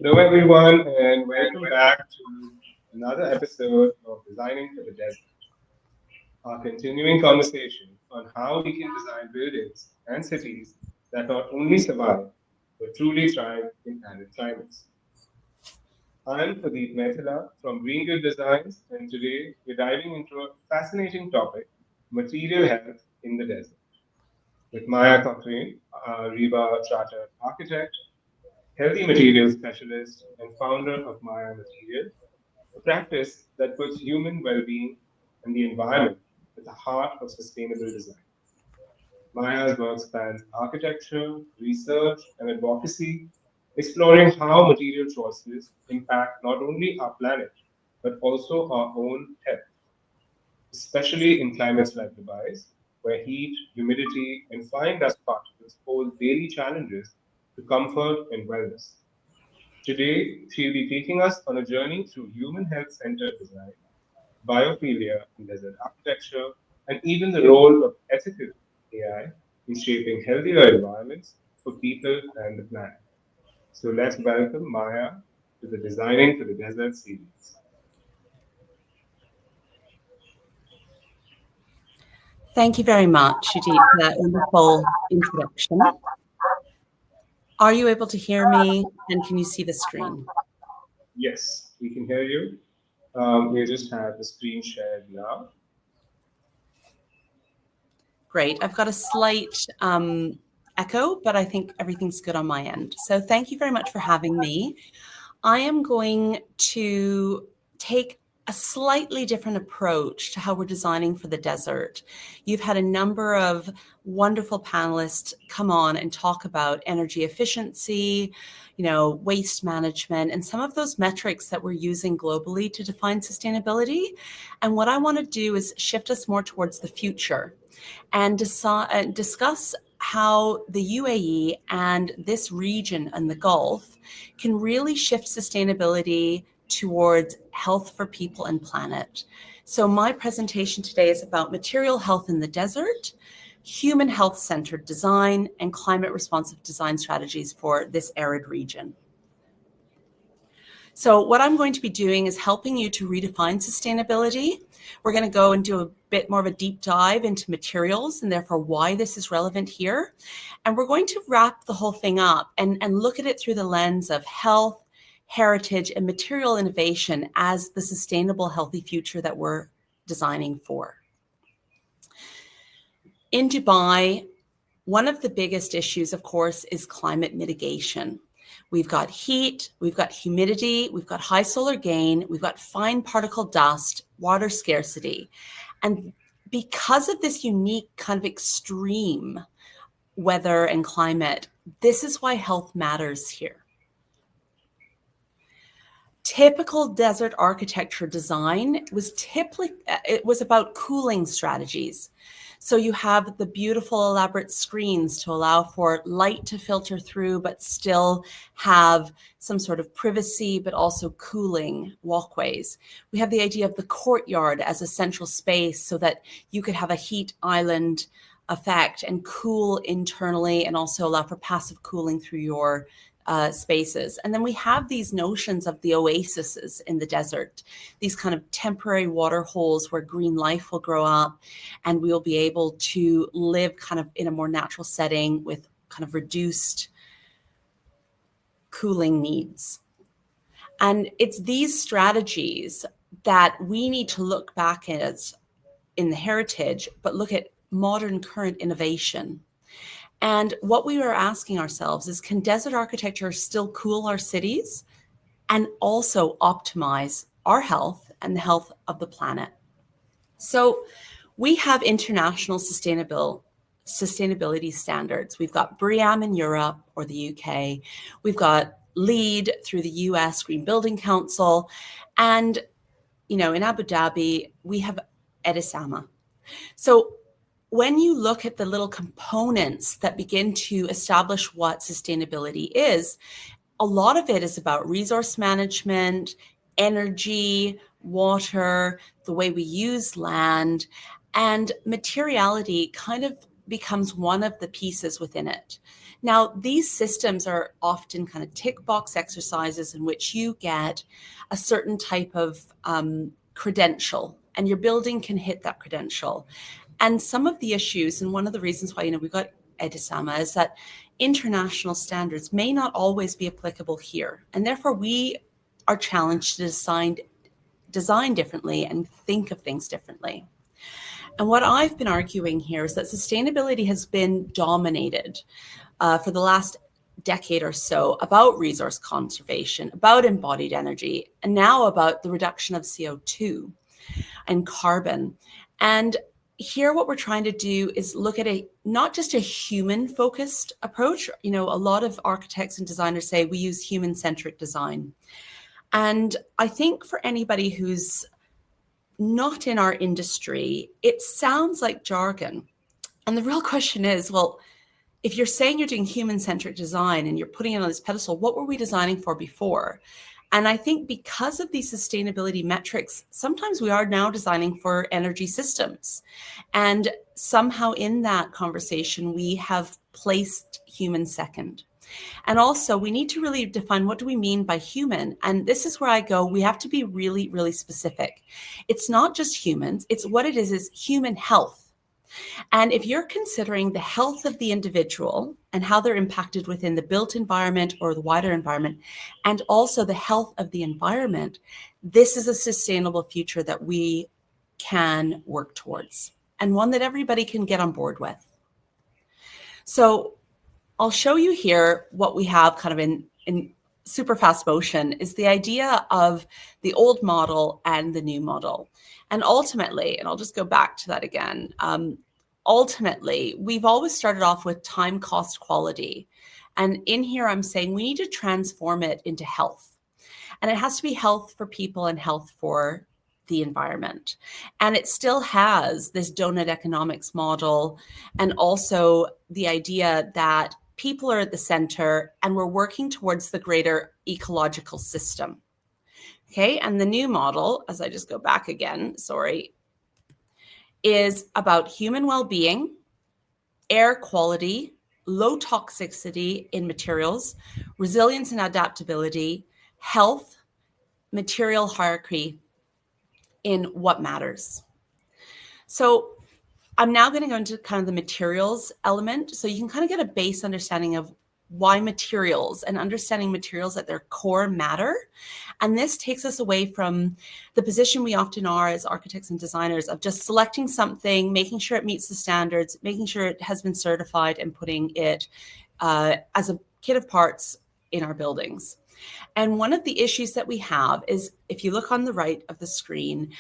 Hello, everyone, and welcome back to another episode of Designing for the Desert, our continuing conversation on how we can design buildings and cities that not only survive but truly thrive in arid climates. I'm Pradeep Mehta from Green Good Designs, and today we're diving into a fascinating topic: material health in the desert. With Maya Cochrane, a Reba Chartered architect, healthy materials specialist, and founder of Maya Materials, a practice that puts human well being and the environment at the heart of sustainable design. Maya's work spans architecture, research, and advocacy, exploring how material choices impact not only our planet but also our own health, especially in climates like Dubai's, where heat, humidity, and fine dust particles pose daily challenges to comfort and wellness. Today, she'll be taking us on a journey through human health centered design, biophilia in desert architecture, and even the role of ethical AI in shaping healthier environments for people and the planet. So let's welcome Maya to the Designing for the Desert series. Thank you very much, Judith, for that wonderful introduction. Are you able to hear me and can you see the screen? Yes, we can hear you. We just have the screen shared now. Great. I've got a slight echo, but I think everything's good on my end. So thank you very much for having me. I am going to take a slightly different approach to how we're designing for the desert. You've had a number of wonderful panelists come on and talk about energy efficiency, waste management, and some of those metrics that we're using globally to define sustainability. And what I want to do is shift us more towards the future and discuss how the UAE and this region and the Gulf can really shift sustainability towards health for people and planet. So my presentation today is about material health in the desert, human health-centered design, and climate-responsive design strategies for this arid region. So what I'm going to be doing is helping you to redefine sustainability. We're going to go and do a bit more of a deep dive into materials and therefore why this is relevant here. And we're going to wrap the whole thing up and look at it through the lens of health, heritage, and material innovation as the sustainable, healthy future that we're designing for. In Dubai, one of the biggest issues, of course, is climate mitigation. We've got heat, we've got humidity, we've got high solar gain, we've got fine particle dust, water scarcity. And because of this unique kind of extreme weather and climate, this is why health matters here. Typical desert architecture design was about cooling strategies. So you have the beautiful elaborate screens to allow for light to filter through, but still have some sort of privacy, but also cooling walkways. We have the idea of the courtyard as a central space so that you could have a heat island effect and cool internally and also allow for passive cooling through your spaces. And then we have these notions of the oases in the desert, these kind of temporary water holes where green life will grow up and we'll be able to live kind of in a more natural setting with kind of reduced cooling needs. And it's these strategies that we need to look back at in the heritage, but look at modern current innovation. And what we are asking ourselves is, can desert architecture still cool our cities and also optimize our health and the health of the planet? So we have international sustainability standards. We've got BREEAM in Europe or the UK. We've got LEED through the US Green Building Council. And, in Abu Dhabi, we have EDISAMA. So when you look at the little components that begin to establish what sustainability is, a lot of it is about resource management, energy, water, the way we use land, and materiality kind of becomes one of the pieces within it. Now, these systems are often kind of tick box exercises in which you get a certain type of credential, and your building can hit that credential. And some of the issues, and one of the reasons why, we've got EDISAMA, is that international standards may not always be applicable here. And therefore, we are challenged to design differently and think of things differently. And what I've been arguing here is that sustainability has been dominated for the last decade or so about resource conservation, about embodied energy, and now about the reduction of CO2 and carbon. And here what we're trying to do is look at not just a human-focused approach. A lot of architects and designers say we use human-centric design. And I think for anybody who's not in our industry, it sounds like jargon. And the real question is, well, if you're saying you're doing human-centric design and you're putting it on this pedestal, what were we designing for before? And I think because of these sustainability metrics, sometimes we are now designing for energy systems. And somehow in that conversation, we have placed human second. And also, we need to really define, what do we mean by human? And this is where I go, we have to be really, really specific. It's not just humans, it's what it is human health. And if you're considering the health of the individual and how they're impacted within the built environment or the wider environment, and also the health of the environment, this is a sustainable future that we can work towards, and one that everybody can get on board with. So I'll show you here what we have kind of in super fast motion is the idea of the old model and the new model. And ultimately, and I'll just go back to that again, ultimately, we've always started off with time, cost, quality. And in here, I'm saying we need to transform it into health. And it has to be health for people and health for the environment. And it still has this donut economics model, and also the idea that people are at the center and we're working towards the greater ecological system. Okay, and the new model, as I just go back again, is about human well-being, air quality, low toxicity in materials, resilience and adaptability, health, material hierarchy in what matters. So I'm now going to go into kind of the materials element, so you can kind of get a base understanding of why materials and understanding materials at their core matter. And this takes us away from the position we often are as architects and designers of just selecting something, making sure it meets the standards, making sure it has been certified, and putting it as a kit of parts in our buildings. And one of the issues that we have is, if you look on the right of the screen,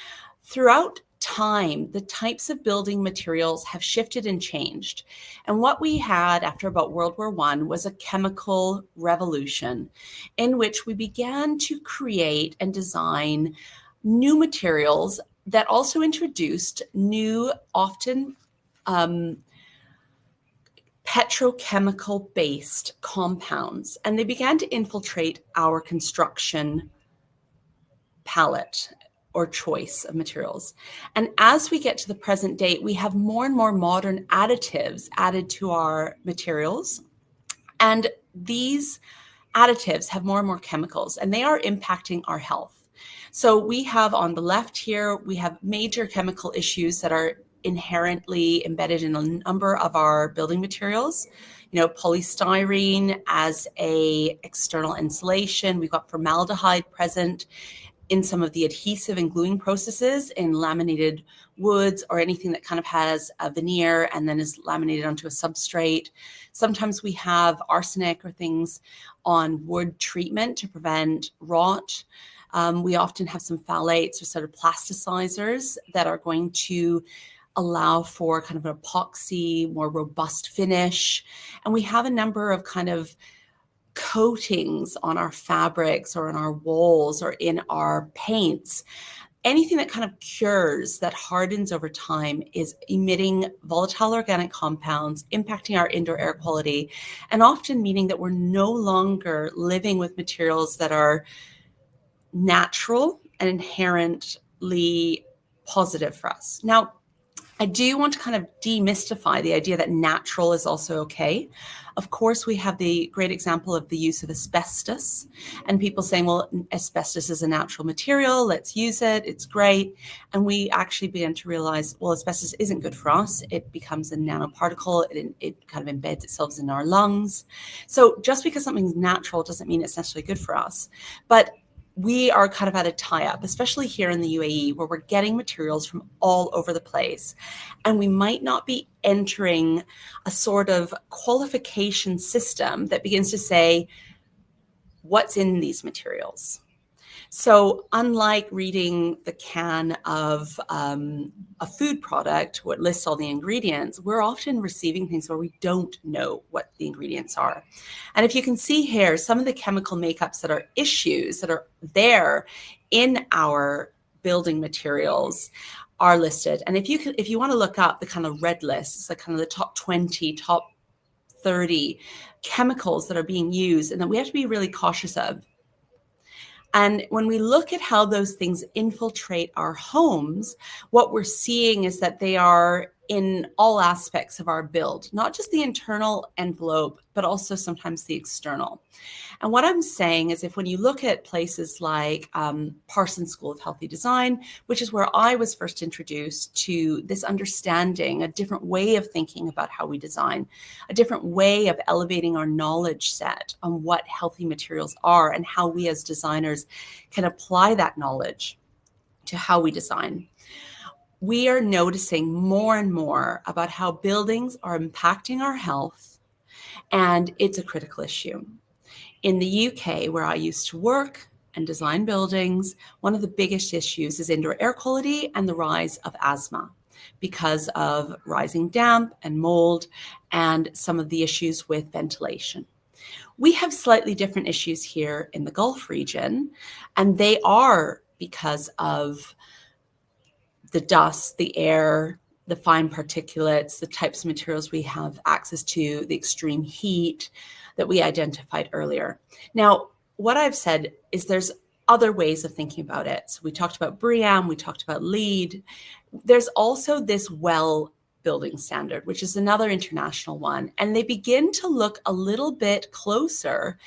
throughout time, the types of building materials have shifted and changed. And what we had after about World War I was a chemical revolution in which we began to create and design new materials that also introduced new, often petrochemical-based compounds, and they began to infiltrate our construction palette or choice of materials. And as we get to the present date, we have more and more modern additives added to our materials. And these additives have more and more chemicals, and they are impacting our health. So we have on the left here, we have major chemical issues that are inherently embedded in a number of our building materials. Polystyrene as a external insulation. We've got formaldehyde present in some of the adhesive and gluing processes in laminated woods, or anything that kind of has a veneer and then is laminated onto a substrate. Sometimes we have arsenic or things on wood treatment to prevent rot. We often have some phthalates or sort of plasticizers that are going to allow for kind of an epoxy, more robust finish. And we have a number of kind of coatings on our fabrics or on our walls or in our paints. Anything that kind of cures, that hardens over time, is emitting volatile organic compounds, impacting our indoor air quality, and often meaning that we're no longer living with materials that are natural and inherently positive for us. Now, I do want to kind of demystify the idea that natural is also okay. Of course, we have the great example of the use of asbestos and people saying, well, asbestos is a natural material, let's use it, it's great. And we actually began to realize, well, asbestos isn't good for us. It becomes a nanoparticle, it kind of embeds itself in our lungs. So just because something's natural doesn't mean it's necessarily good for us. But we are kind of at a tie-up, especially here in the UAE, where we're getting materials from all over the place. And we might not be entering a sort of qualification system that begins to say, what's in these materials? So unlike reading the can of a food product, what lists all the ingredients, we're often receiving things where we don't know what the ingredients are. And if you can see here, some of the chemical makeups that are issues that are there in our building materials are listed. And if you want to look up the kind of red list, it's like kind of the top 20, top 30 chemicals that are being used and that we have to be really cautious of. And when we look at how those things infiltrate our homes, what we're seeing is that they are in all aspects of our build, not just the internal envelope, but also sometimes the external. And what I'm saying is if when you look at places like Parsons School of Healthy Design, which is where I was first introduced to this understanding, a different way of thinking about how we design, a different way of elevating our knowledge set on what healthy materials are and how we as designers can apply that knowledge to how we design. We are noticing more and more about how buildings are impacting our health, and it's a critical issue. In the UK, where I used to work and design buildings, one of the biggest issues is indoor air quality and the rise of asthma because of rising damp and mold and some of the issues with ventilation. We have slightly different issues here in the Gulf region, and they are because of the dust, the air, the fine particulates, the types of materials we have access to, the extreme heat that we identified earlier. Now, what I've said is there's other ways of thinking about it. So we talked about BREEAM, we talked about LEED. There's also this WELL building standard, which is another international one. And they begin to look a little bit closer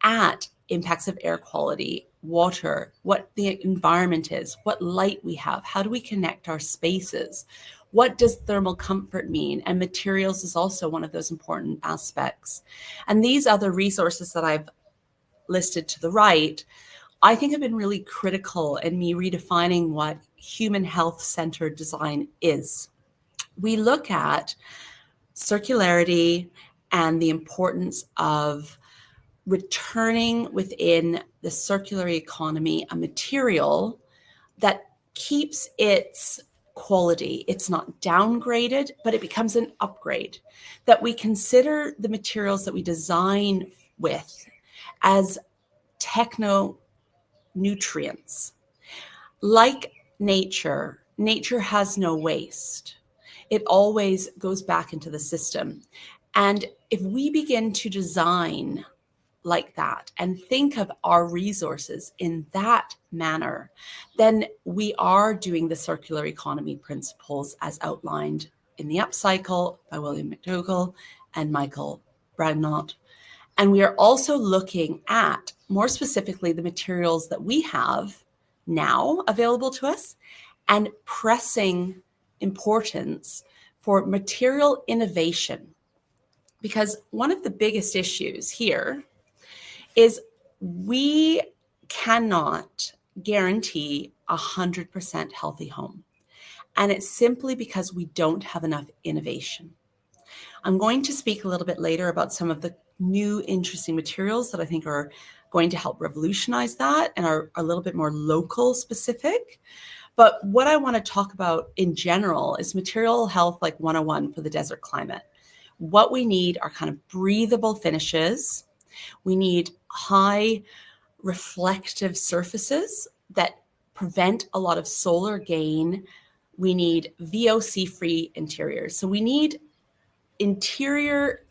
at impacts of air quality, water, what the environment is, what light we have, how do we connect our spaces, what does thermal comfort mean? And materials is also one of those important aspects. And these other resources that I've listed to the right, I think have been really critical in me redefining what human health-centered design is. We look at circularity and the importance of returning within the circular economy a material that keeps its quality. It's not downgraded, but it becomes an upgrade. That we consider the materials that we design with as techno nutrients. Like nature, nature has no waste. It always goes back into the system. And if we begin to design like that and think of our resources in that manner, then we are doing the circular economy principles as outlined in The Upcycle by William McDougall and Michael Bragnott. And we are also looking at, more specifically, the materials that we have now available to us and pressing importance for material innovation. Because one of the biggest issues here is we cannot guarantee 100% healthy home. And it's simply because we don't have enough innovation. I'm going to speak a little bit later about some of the new interesting materials that I think are going to help revolutionize that and are a little bit more local specific. But what I want to talk about in general is material health like 101 for the desert climate. What we need are kind of breathable finishes. We need high reflective surfaces that prevent a lot of solar gain. We need VOC-free interiors. So we need interior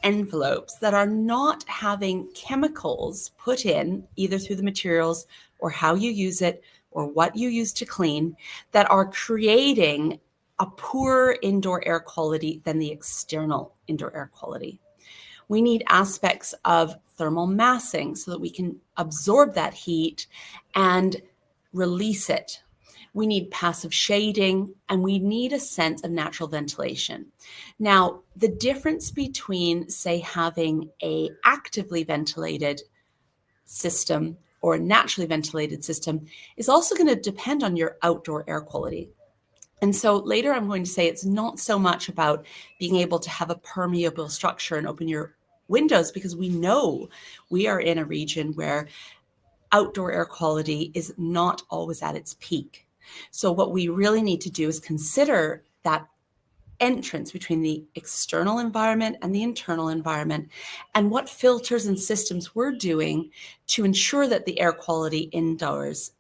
envelopes that are not having chemicals put in either through the materials or how you use it or what you use to clean that are creating a poorer indoor air quality than the external indoor air quality. We need aspects of thermal massing so that we can absorb that heat and release it. We need passive shading, and we need a sense of natural ventilation. Now, the difference between, say, having an actively ventilated system or a naturally ventilated system is also going to depend on your outdoor air quality. And so later I'm going to say it's not so much about being able to have a permeable structure and open your windows, because we know we are in a region where outdoor air quality is not always at its peak. So what we really need to do is consider that entrance between the external environment and the internal environment, and what filters and systems we're doing to ensure that the air quality indoors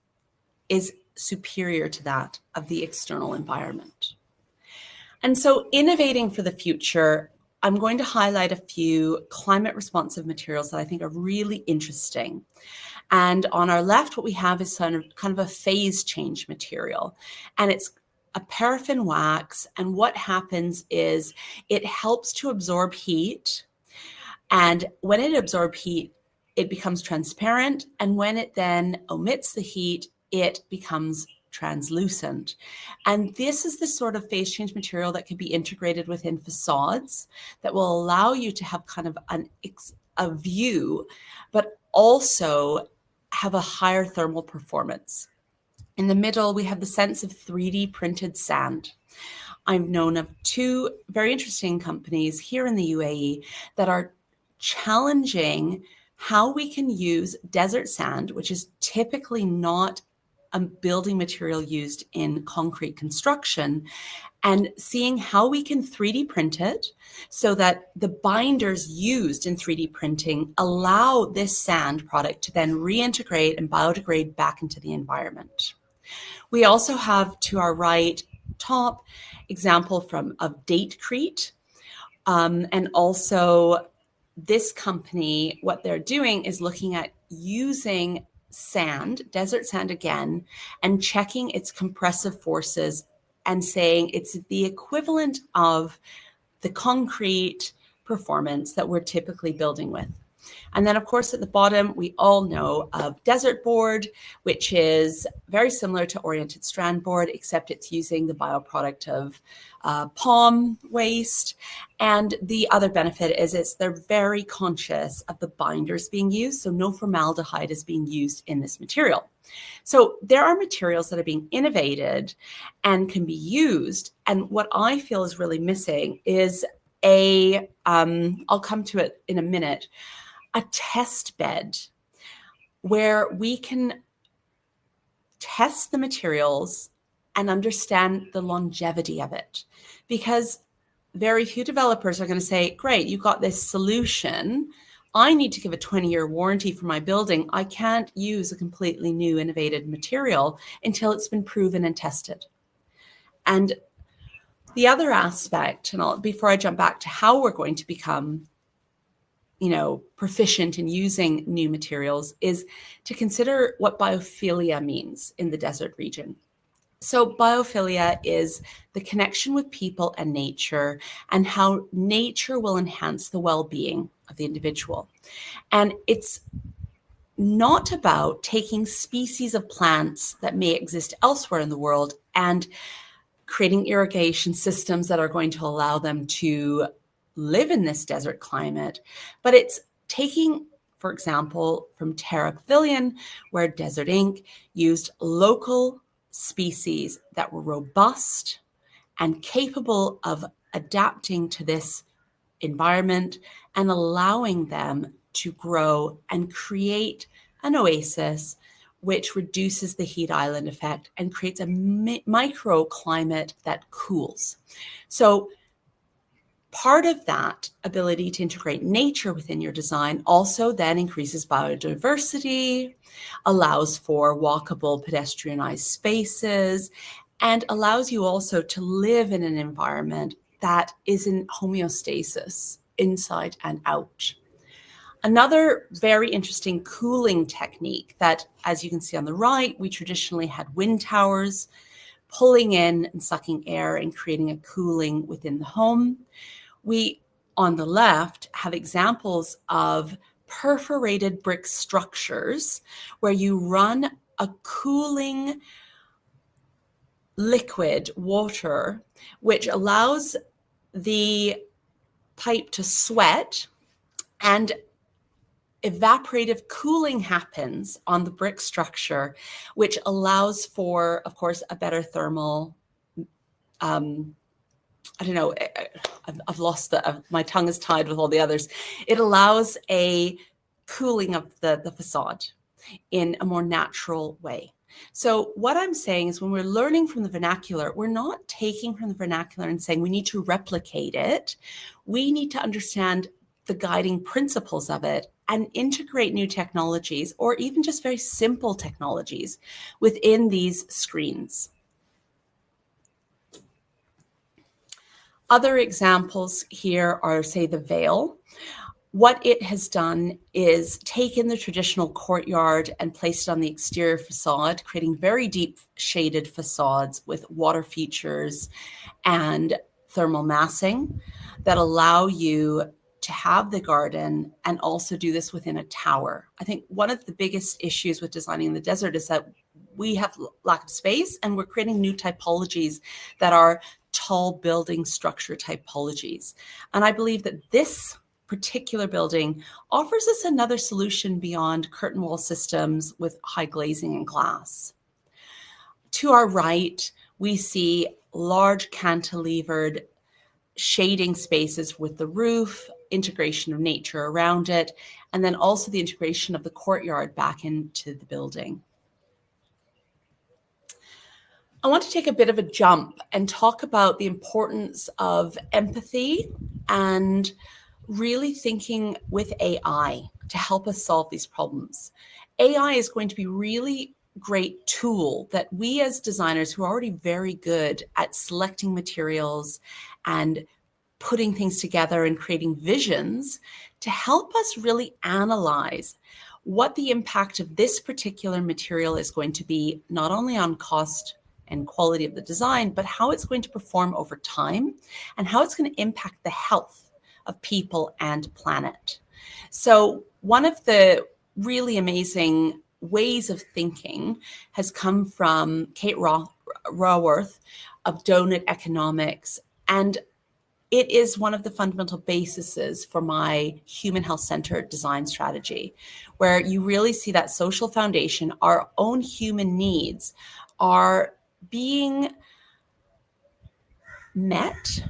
is superior to that of the external environment. And so, innovating for the future, I'm going to highlight a few climate responsive materials that I think are really interesting. And on our left, what we have is kind of a phase change material, and it's a paraffin wax. And what happens is it helps to absorb heat. And when it absorbs heat, it becomes transparent. And when it then omits the heat, it becomes translucent. And this is the sort of phase change material that can be integrated within facades that will allow you to have kind of a view, but also have a higher thermal performance. In the middle, we have the sense of 3D printed sand. I've known of two very interesting companies here in the UAE that are challenging how we can use desert sand, which is typically not a building material used in concrete construction, and seeing how we can 3D print it so that the binders used in 3D printing allow this sand product to then reintegrate and biodegrade back into the environment. We also have to our right top example of Datecrete, and also this company, what they're doing is looking at using sand, desert sand again, and checking its compressive forces and saying it's the equivalent of the concrete performance that we're typically building with. And then, of course, at the bottom, we all know of desert board, which is very similar to oriented strand board, except it's using the bioproduct of palm waste. And the other benefit is they're very conscious of the binders being used, so no formaldehyde is being used in this material. So there are materials that are being innovated and can be used. And what I feel is really missing is I'll come to it in a minute, a test bed where we can test the materials and understand the longevity of it. Because very few developers are going to say, great, you got this solution. I need to give a 20-year warranty for my building. I can't use a completely new innovative material until it's been proven and tested. And the other aspect, and before I jump back to how we're going to become proficient in using new materials, is to consider what biophilia means in the desert region. So biophilia is the connection with people and nature, and how nature will enhance the well-being of the individual. And it's not about taking species of plants that may exist elsewhere in the world and creating irrigation systems that are going to allow them to live in this desert climate, but it's taking, for example, from Terra Pavilion, where Desert Inc. used local species that were robust and capable of adapting to this environment and allowing them to grow and create an oasis which reduces the heat island effect and creates a microclimate that cools. So part of that ability to integrate nature within your design also then increases biodiversity, allows for walkable pedestrianized spaces, and allows you also to live in an environment that is in homeostasis inside and out. Another very interesting cooling technique that, as you can see on the right, we traditionally had wind towers, pulling in and sucking air and creating a cooling within the home. We, on the left, have examples of perforated brick structures where you run a cooling liquid water, which allows the pipe to sweat, and evaporative cooling happens on the brick structure, which allows for, of course, a better thermal, I don't know, I've lost my tongue is tied with all the others. It allows a cooling of the facade in a more natural way. So what I'm saying is when we're learning from the vernacular, we're not taking from the vernacular and saying we need to replicate it. We need to understand the guiding principles of it and integrate new technologies, or even just very simple technologies, within these screens. Other examples here are, say, the veil. What it has done is taken the traditional courtyard and placed it on the exterior facade, creating very deep shaded facades with water features and thermal massing that allow you to have the garden and also do this within a tower. I think one of the biggest issues with designing in the desert is that we have lack of space, and we're creating new typologies that are tall building structure typologies. And I believe that this particular building offers us another solution beyond curtain wall systems with high glazing and glass. To our right, we see large cantilevered shading spaces with the roof, integration of nature around it, and then also the integration of the courtyard back into the building. I want to take a bit of a jump and talk about the importance of empathy and really thinking with AI to help us solve these problems. AI is going to be really great tool that we as designers who are already very good at selecting materials and putting things together and creating visions to help us really analyze what the impact of this particular material is going to be, not only on cost and quality of the design, but how it's going to perform over time and how it's going to impact the health of people and planet. So one of the really amazing ways of thinking has come from Kate Raworth of Donut Economics, and it is one of the fundamental bases for my human health centered design strategy, where you really see that social foundation, our own human needs are being met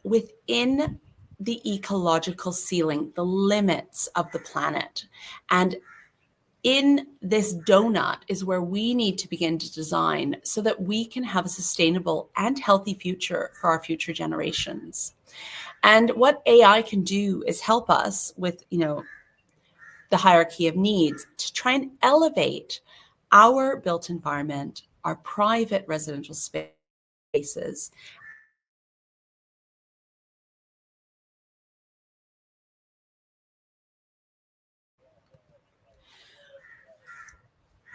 within the ecological ceiling, the limits of the planet. And in this donut is where we need to begin to design so that we can have a sustainable and healthy future for our future generations. And what AI can do is help us with, the hierarchy of needs to try and elevate our built environment, our private residential spaces.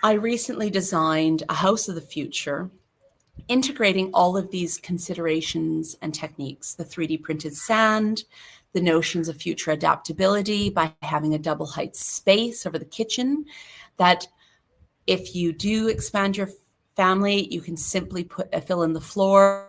I recently designed a house of the future, integrating all of these considerations and techniques, the 3D printed sand, the notions of future adaptability by having a double height space over the kitchen, that if you do expand your family, you can simply fill in the floor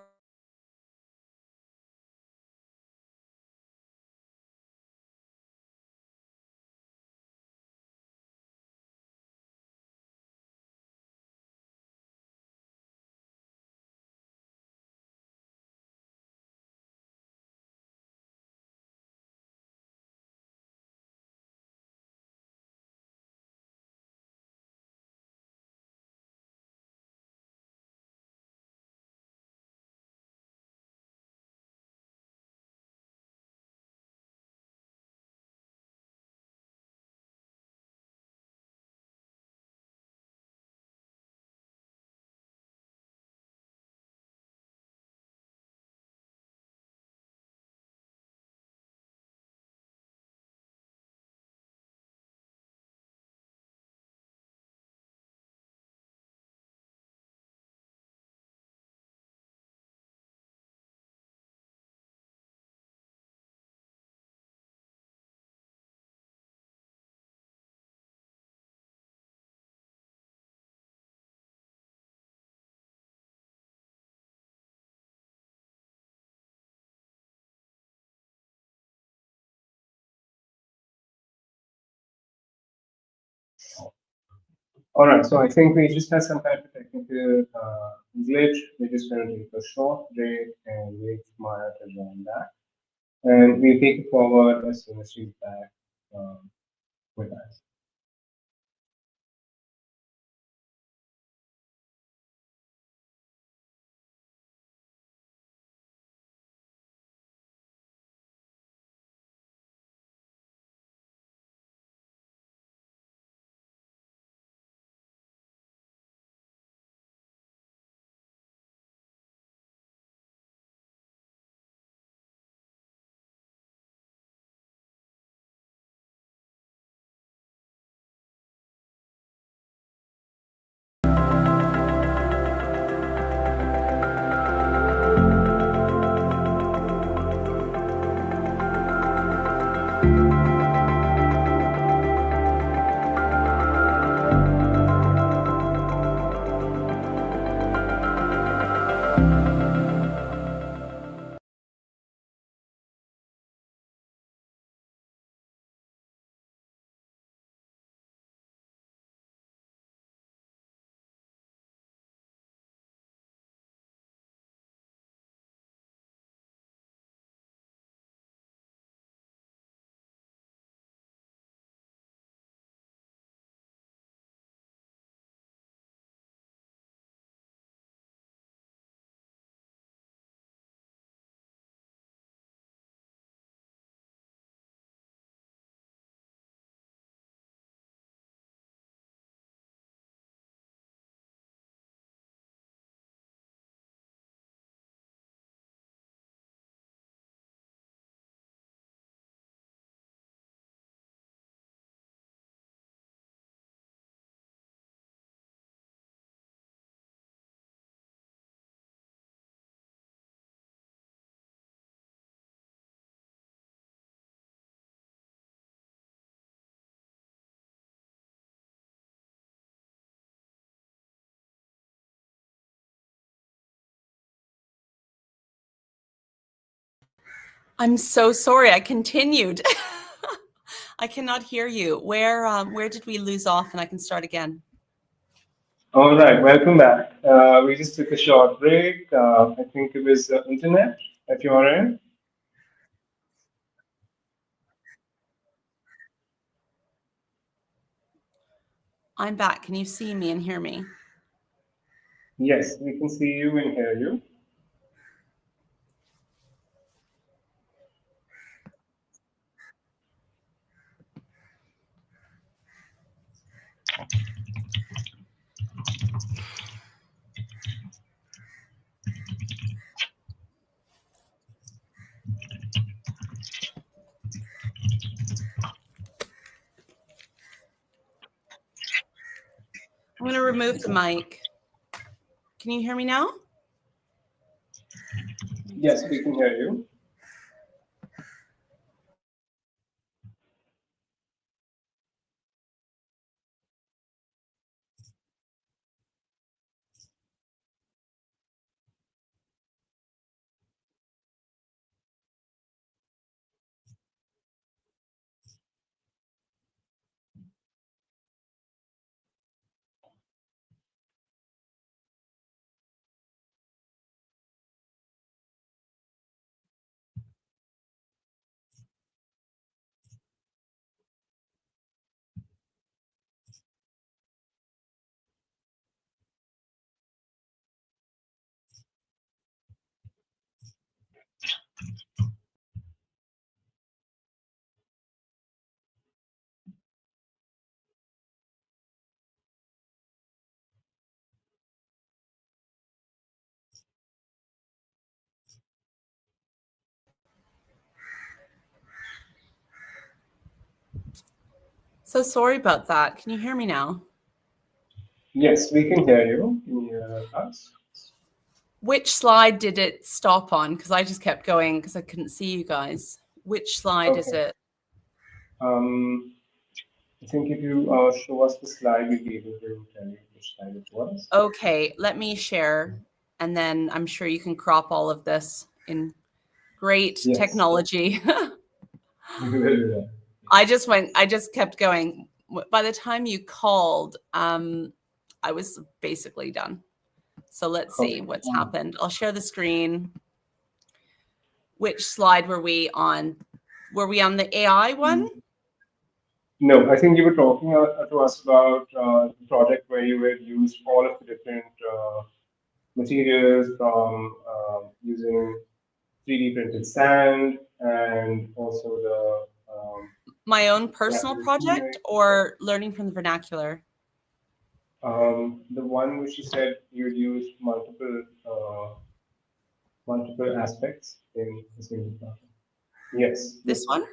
All right, so I think we just had some kind of a technical glitch. We're just going to take a short break and wait for Maya to join back. And we'll take it forward as soon as she's back with us. I'm so sorry. I continued. I cannot hear you. Where did we lose off? And I can start again. All right, welcome back. We just took a short break. I think it was internet, if you are in. I'm back. Can you see me and hear me? Yes, we can see you and hear you. I'm going to remove the mic. Can you hear me now? Yes, we can hear you. So sorry about that. Can you hear me now? Yes, we can hear you. Can you hear us? Which slide did it stop on? Because I just kept going because I couldn't see you guys. Which slide is Okay. it? I think if you show us the slide, we'll be able to tell you which slide it was. Okay, let me share. And then I'm sure you can crop all of this in great Yes, technology. we will do that. I just kept going. by the time you called, I was basically done. So let's see what's happened. I'll share the screen. Which slide were we on? Were we on the AI one? No, I think you were talking to us about the project where you would use all of the different materials from using 3D printed sand and also the my own personal project or learning from the vernacular? The one which you said you'd use multiple aspects in the single project. Yes. This one?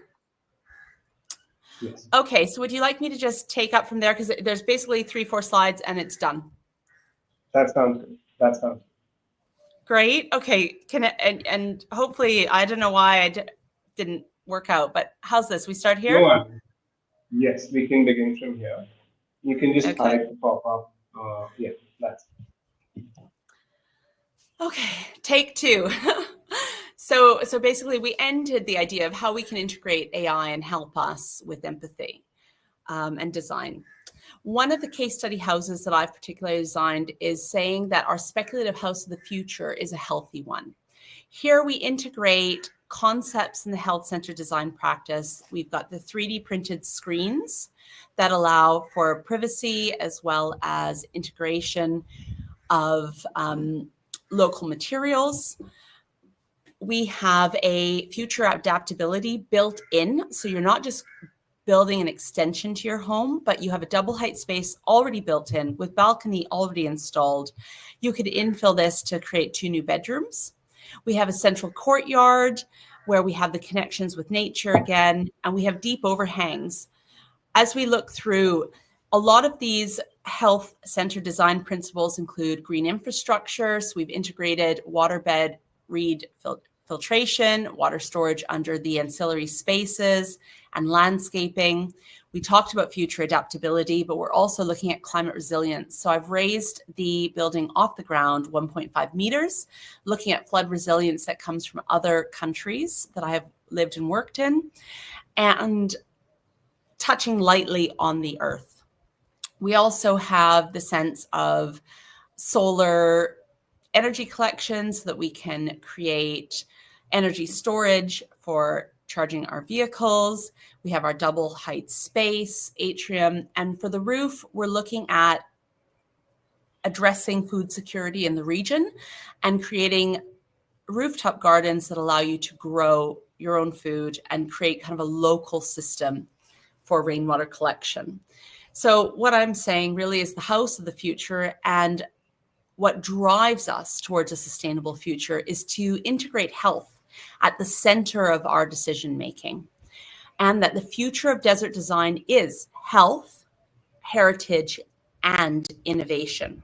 Yes. Okay, so would you like me to just take up from there? Because there's basically 3-4 slides and it's done. That sounds good. That sounds good. Great. Okay. And hopefully, I don't know why didn't work out, but how's this? We start here? No one. Yes, we can begin from here. You can just hide the pop-up. Yeah, that's okay. Take 2. So basically, we ended the idea of how we can integrate AI and help us with empathy and design. One of the case study houses that I've particularly designed is saying that our speculative house of the future is a healthy one. Here we integrate concepts in the health-centered design practice. We've got the 3D printed screens that allow for privacy as well as integration of local materials. We have a future adaptability built in, so you're not just building an extension to your home, but you have a double height space already built in with balcony already installed. You could infill this to create 2 new bedrooms. We have a central courtyard where we have the connections with nature again, and we have deep overhangs. As we look through, a lot of these health-centered design principles include green infrastructure. So we've integrated waterbed reed filtration, water storage under the ancillary spaces, and landscaping. We talked about future adaptability, but we're also looking at climate resilience. So I've raised the building off the ground 1.5 meters, looking at flood resilience that comes from other countries that I have lived and worked in, and touching lightly on the earth. We also have the sense of solar energy collection so that we can create energy storage for charging our vehicles. We have our double height space, atrium, and for the roof, we're looking at addressing food security in the region and creating rooftop gardens that allow you to grow your own food and create kind of a local system for rainwater collection. So what I'm saying really is the house of the future, and what drives us towards a sustainable future is to integrate health at the center of our decision making, and that the future of desert design is health, heritage, and innovation.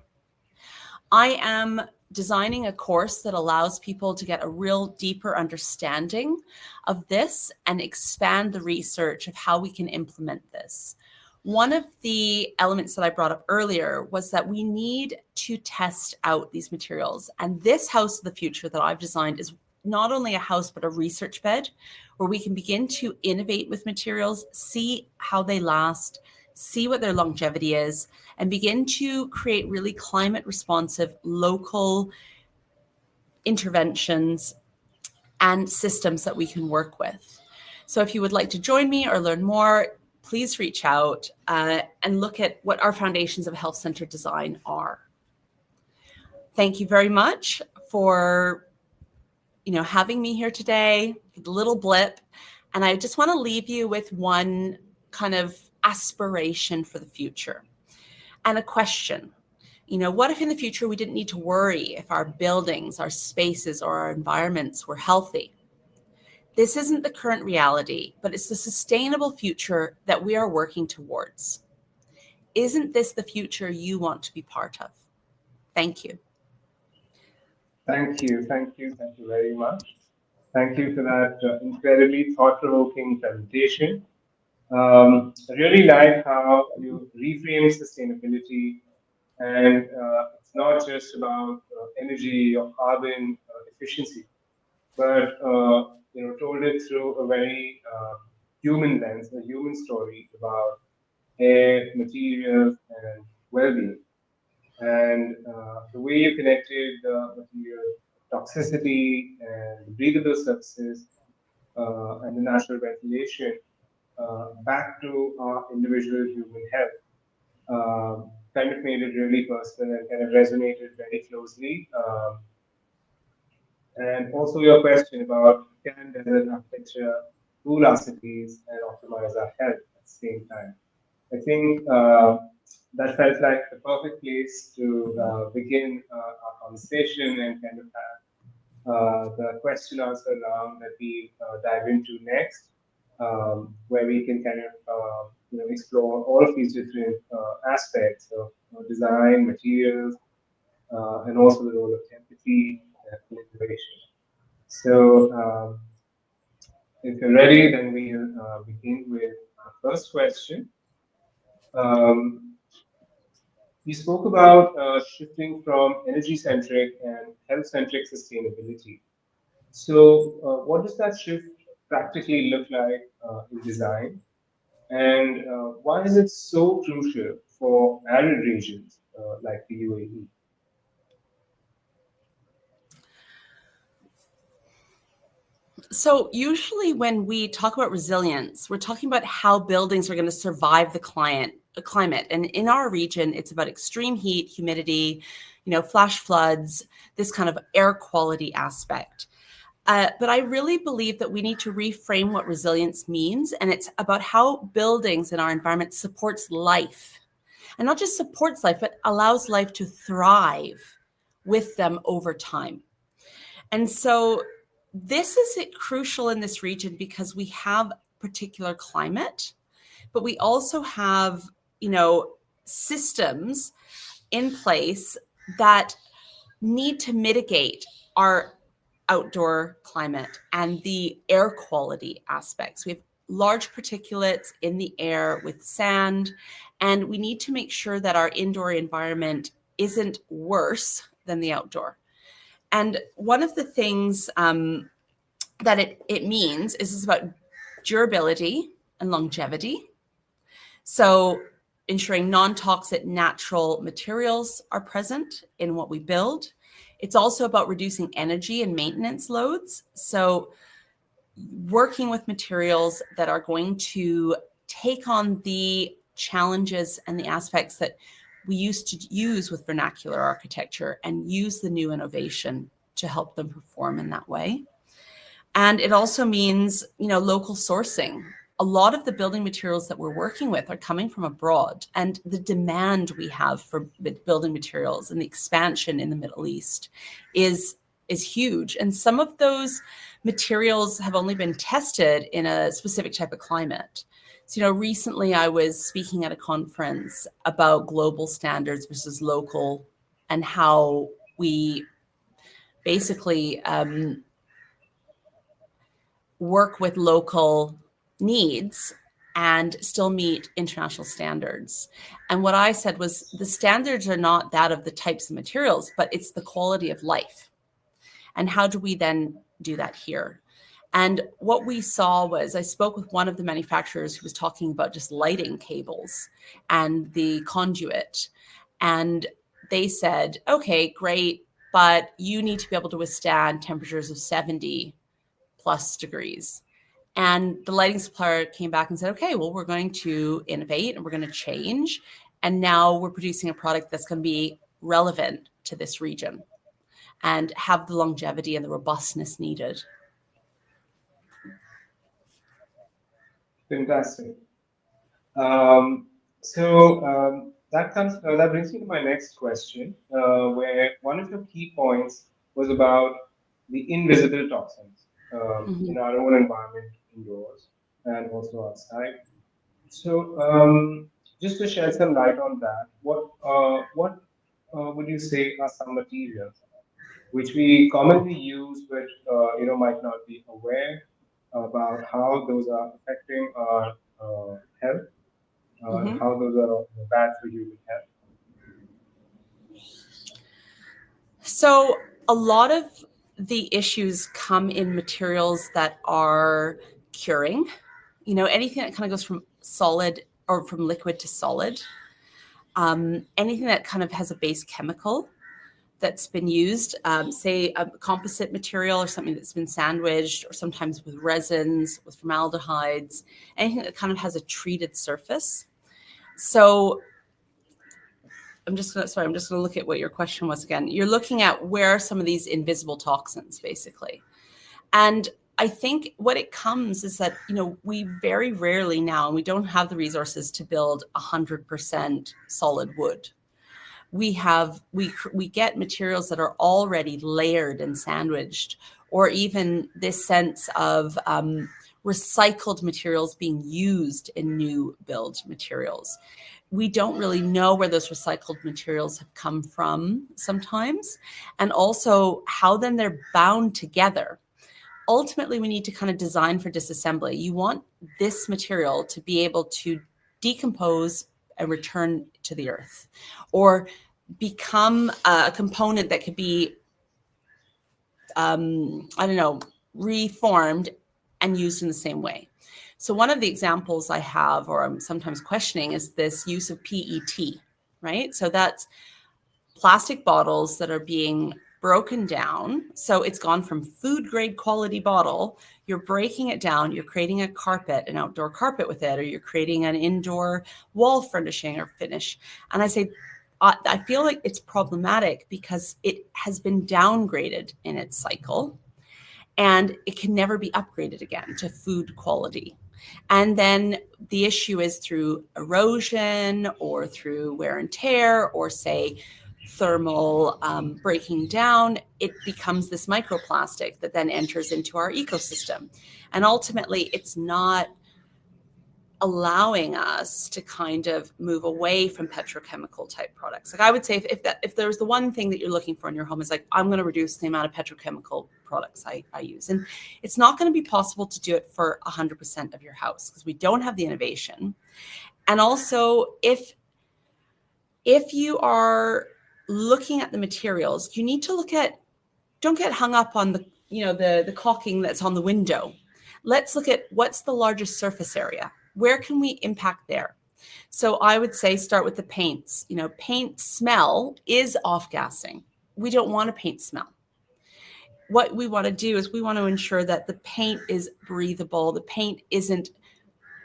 I am designing a course that allows people to get a real deeper understanding of this and expand the research of how we can implement this. One of the elements that I brought up earlier was that we need to test out these materials. And this house of the future that I've designed is not only a house, but a research bed where we can begin to innovate with materials, see how they last, see what their longevity is, and begin to create really climate responsive local interventions and systems that we can work with. So if you would like to join me or learn more, please reach out and look at what our foundations of health-centered design are. Thank you very much for having me here today, the little blip. And I just want to leave you with one kind of aspiration for the future and a question. What if in the future we didn't need to worry if our buildings, our spaces, or our environments were healthy? This isn't the current reality, but it's the sustainable future that we are working towards. Isn't this the future you want to be part of? Thank you. Thank you. Thank you. Thank you very much. Thank you for that incredibly thought-provoking presentation. I really like how you reframe sustainability, and it's not just about energy or carbon efficiency, but told it through a very human lens, a human story about air, materials, and well-being. And the way you connected the material toxicity and breathable surfaces and the natural ventilation back to our individual human health kind of made it really personal and kind of resonated very closely. And also your question about can desert architecture cool our cities and optimize our health at the same time? I think that felt like the perfect place to begin our conversation and kind of have the question answer round that we dive into next, where we can kind of explore all of these different aspects of design, materials, and also the role of empathy and innovation. So, if you're ready, then we'll begin with our first question. Um, we spoke about shifting from energy centric and health centric sustainability. So, what does that shift practically look like in design? And why is it so crucial for arid regions like the UAE? So usually when we talk about resilience, we're talking about how buildings are going to survive the climate. And in our region, it's about extreme heat, humidity, flash floods, this kind of air quality aspect. But I really believe that we need to reframe what resilience means. And it's about how buildings in our environment supports life. And not just supports life, but allows life to thrive with them over time. And so this is crucial in this region because we have particular climate, but we also have, systems in place that need to mitigate our outdoor climate and the air quality aspects. We have large particulates in the air with sand, and we need to make sure that our indoor environment isn't worse than the outdoor. And one of the things that it means is it's about durability and longevity. So ensuring non-toxic natural materials are present in what we build. It's also about reducing energy and maintenance loads. So working with materials that are going to take on the challenges and the aspects that we used to use with vernacular architecture and use the new innovation to help them perform in that way. And it also means, local sourcing. A lot of the building materials that we're working with are coming from abroad, and the demand we have for building materials and the expansion in the Middle East is huge. And some of those materials have only been tested in a specific type of climate. So, recently I was speaking at a conference about global standards versus local and how we basically work with local needs and still meet international standards. And what I said was the standards are not that of the types of materials, but it's the quality of life. And how do we then do that here? And what we saw was I spoke with one of the manufacturers who was talking about just lighting cables and the conduit. And they said, okay, great, but you need to be able to withstand temperatures of 70 plus degrees. And the lighting supplier came back and said, okay, well, we're going to innovate and we're going to change. And now we're producing a product that's going to be relevant to this region and have the longevity and the robustness needed. Fantastic. That brings me to my next question, where one of your key points was about the invisible toxins in our own environment, indoors and also outside. So, just to shed some light on that, what would you say are some materials which we commonly use, but might not be aware about how those are affecting our health, and how those are bad for human health? So a lot of the issues come in materials that are curing, anything that kind of goes from solid or from liquid to solid. Anything that kind of has a base chemical that's been used, say a composite material or something that's been sandwiched, or sometimes with resins, with formaldehydes, anything that kind of has a treated surface. So I'm just going to look at what your question was again. You're looking at where are some of these invisible toxins, basically. And I think what it comes is that, we very rarely now, and we don't have the resources to build 100% solid wood. We get materials that are already layered and sandwiched, or even this sense of recycled materials being used in new build materials. We don't really know where those recycled materials have come from sometimes, and also how then they're bound together. Ultimately, we need to kind of design for disassembly. You want this material to be able to decompose and return to the earth, or become a component that could be, reformed and used in the same way. So one of the examples I have, or I'm sometimes questioning, is this use of PET, right? So that's plastic bottles that are being broken down. So it's gone from food grade quality bottle, you're breaking it down, you're creating a carpet, an outdoor carpet with it, or you're creating an indoor wall furnishing or finish. And I feel like it's problematic because it has been downgraded in its cycle, and it can never be upgraded again to food quality. And then the issue is through erosion or through wear and tear, or say thermal breaking down, it becomes this microplastic that then enters into our ecosystem. And ultimately, it's not allowing us to kind of move away from petrochemical type products. Like I would say, if there's the one thing that you're looking for in your home is like, I'm going to reduce the amount of petrochemical products I use. And it's not going to be possible to do it for 100% of your house because we don't have the innovation. And also, if you are looking at the materials, you need to don't get hung up on the caulking that's on the window. Let's look at what's the largest surface area. Where can we impact there? So I would say start with the paints. Paint smell is off-gassing. We don't want a paint smell. What we want to do is we want to ensure that the paint is breathable, the paint isn't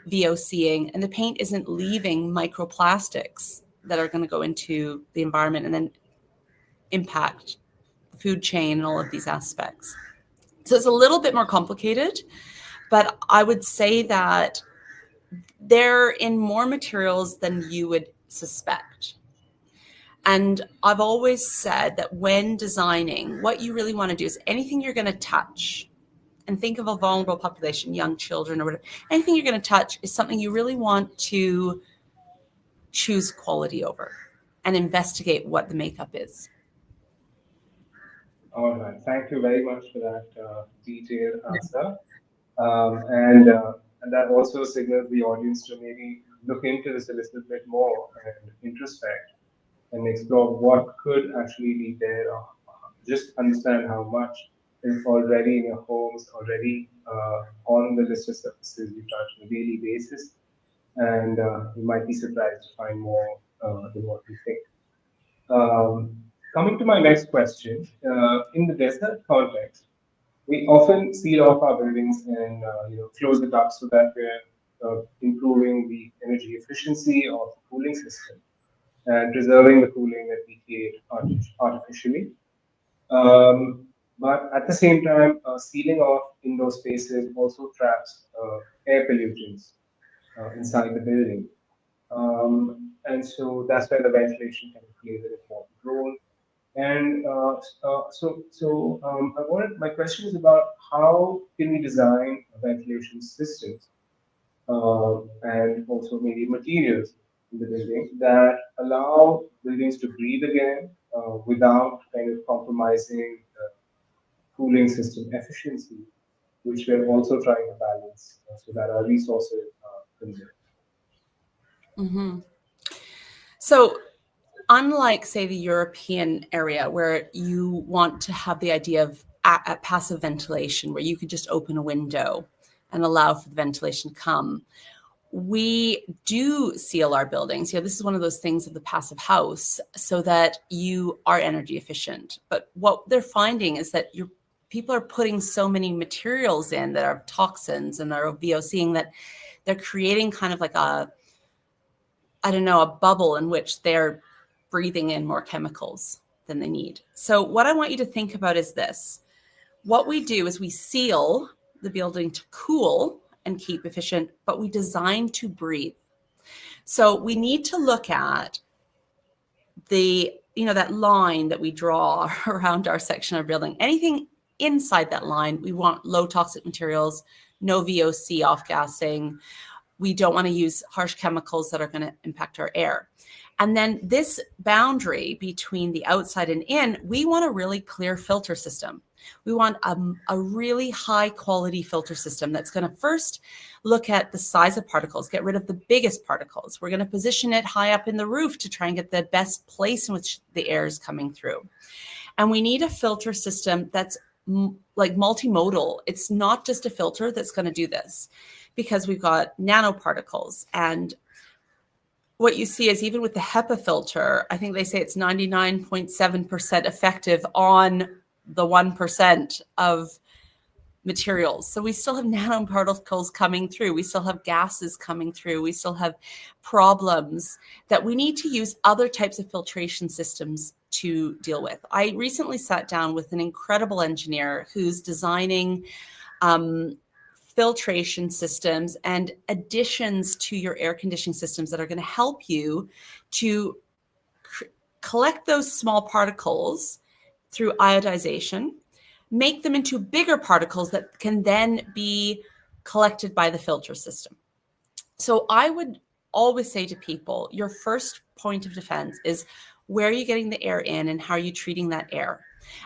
VOCing, and the paint isn't leaving microplastics that are going to go into the environment and then impact the food chain and all of these aspects. So it's a little bit more complicated, but I would say that they're in more materials than you would suspect. And I've always said that when designing, what you really want to do is anything you're going to touch, and think of a vulnerable population, young children or whatever, anything you're going to touch is something you really want to choose quality over and investigate what the makeup is. All right. Thank you very much for that detailed answer. And that also signals the audience to maybe look into this a little bit more and introspect and explore what could actually be there, or just understand how much is already in your homes, already on the list of surfaces you touch on a daily basis. And you might be surprised to find more than what you think. Coming to my next question, in the desert context, we often seal off our buildings and close the ducts so that we're improving the energy efficiency of the cooling system and preserving the cooling that we create artificially. But at the same time, sealing off indoor spaces also traps air pollutants inside the building. And so that's where the ventilation kind of plays an important role. And my question is about how can we design ventilation systems and also maybe materials in the building that allow buildings to breathe again without kind of compromising the cooling system efficiency, which we're also trying to balance so that our resources are conserved. Mm-hmm. So unlike, say, the European area where you want to have the idea of a passive ventilation, where you could just open a window and allow for the ventilation to come, we do seal our buildings. This is one of those things of the passive house so that you are energy efficient. But what they're finding is that people are putting so many materials in that are toxins and are VOCing that they're creating kind of like a bubble in which they're breathing in more chemicals than they need. So what I want you to think about is this. What we do is we seal the building to cool and keep efficient, but we design to breathe. So we need to look at that line that we draw around our section of building. Anything inside that line, we want low toxic materials, no VOC off-gassing. We don't want to use harsh chemicals that are going to impact our air. And then this boundary between the outside and in, we want a really clear filter system. We want a really high quality filter system that's going to first look at the size of particles, get rid of the biggest particles. We're going to position it high up in the roof to try and get the best place in which the air is coming through. And we need a filter system that's like multimodal. It's not just a filter that's going to do this, because we've got nanoparticles. And what you see is even with the HEPA filter, I think they say it's 99.7% effective on the 1% of materials. So we still have nanoparticles coming through. We still have gases coming through. We still have problems that we need to use other types of filtration systems to deal with. I recently sat down with an incredible engineer who's designing filtration systems and additions to your air conditioning systems that are going to help you to collect those small particles through iodization, make them into bigger particles that can then be collected by the filter system. So I would always say to people, your first point of defense is where are you getting the air in and how are you treating that air?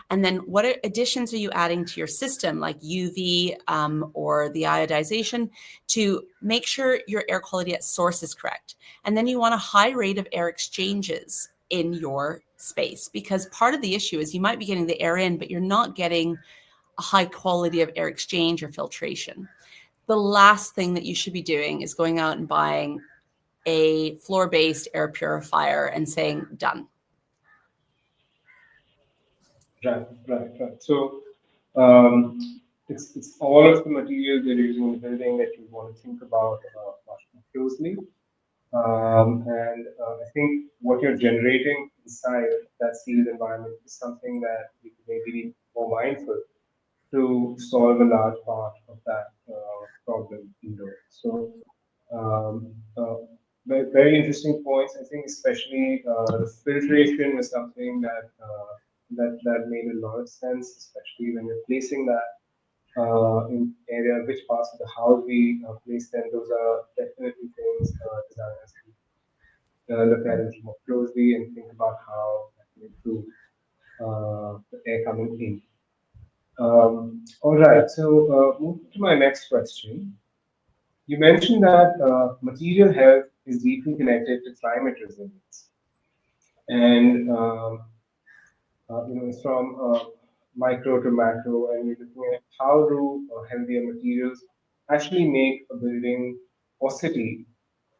And then what additions are you adding to your system, like UV or the iodization, to make sure your air quality at source is correct? And then you want a high rate of air exchanges in your space, because part of the issue is you might be getting the air in, but you're not getting a high quality of air exchange or filtration. The last thing that you should be doing is going out and buying a floor-based air purifier and saying, done. Right. So it's all of the materials you're using in the building that you want to think about much more closely. And I think what you're generating inside that sealed environment is something that we could maybe be more mindful to solve a large part of that problem indoors. So very, very interesting points. I think especially the filtration is something that made a lot of sense, especially when you're placing that in area, which parts of the house we place them. Those are definitely things designers look at it more closely and think about how that can improve the air coming in. All right, so moving to my next question. You mentioned that material health is deeply connected to climate resilience. And it's from micro to macro, and you're looking at how do healthier materials actually make a building or city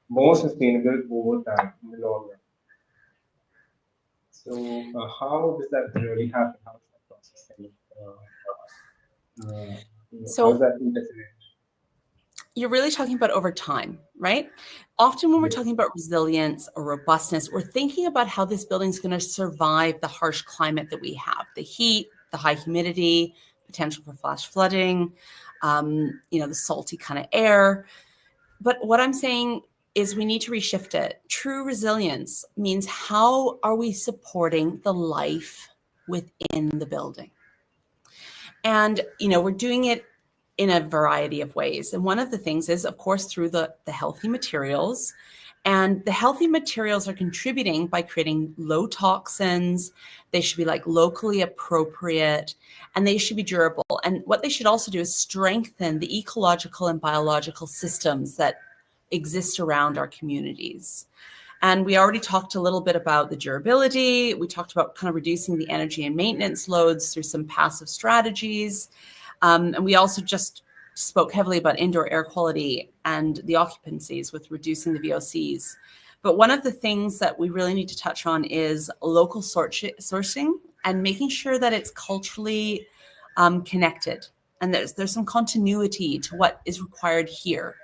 more sustainable over time in the long run. So how does that really happen? How does that process kind of, how does that integrate? You're really talking about over time, right? Often when we're talking about resilience or robustness, we're thinking about how this building is going to survive the harsh climate that we have, the heat, the high humidity, potential for flash flooding, the salty kind of air. But what I'm saying is we need to reshift it. True resilience means how are we supporting the life within the building? And, we're doing it in a variety of ways. And one of the things is, of course, through the healthy materials. And the healthy materials are contributing by creating low toxins. They should be like locally appropriate and they should be durable. And what they should also do is strengthen the ecological and biological systems that exist around our communities. And we already talked a little bit about the durability. We talked about kind of reducing the energy and maintenance loads through some passive strategies. And we also just spoke heavily about indoor air quality and the occupancies with reducing the VOCs. But one of the things that we really need to touch on is local sourcing and making sure that it's culturally connected, and there's some continuity to what is required here.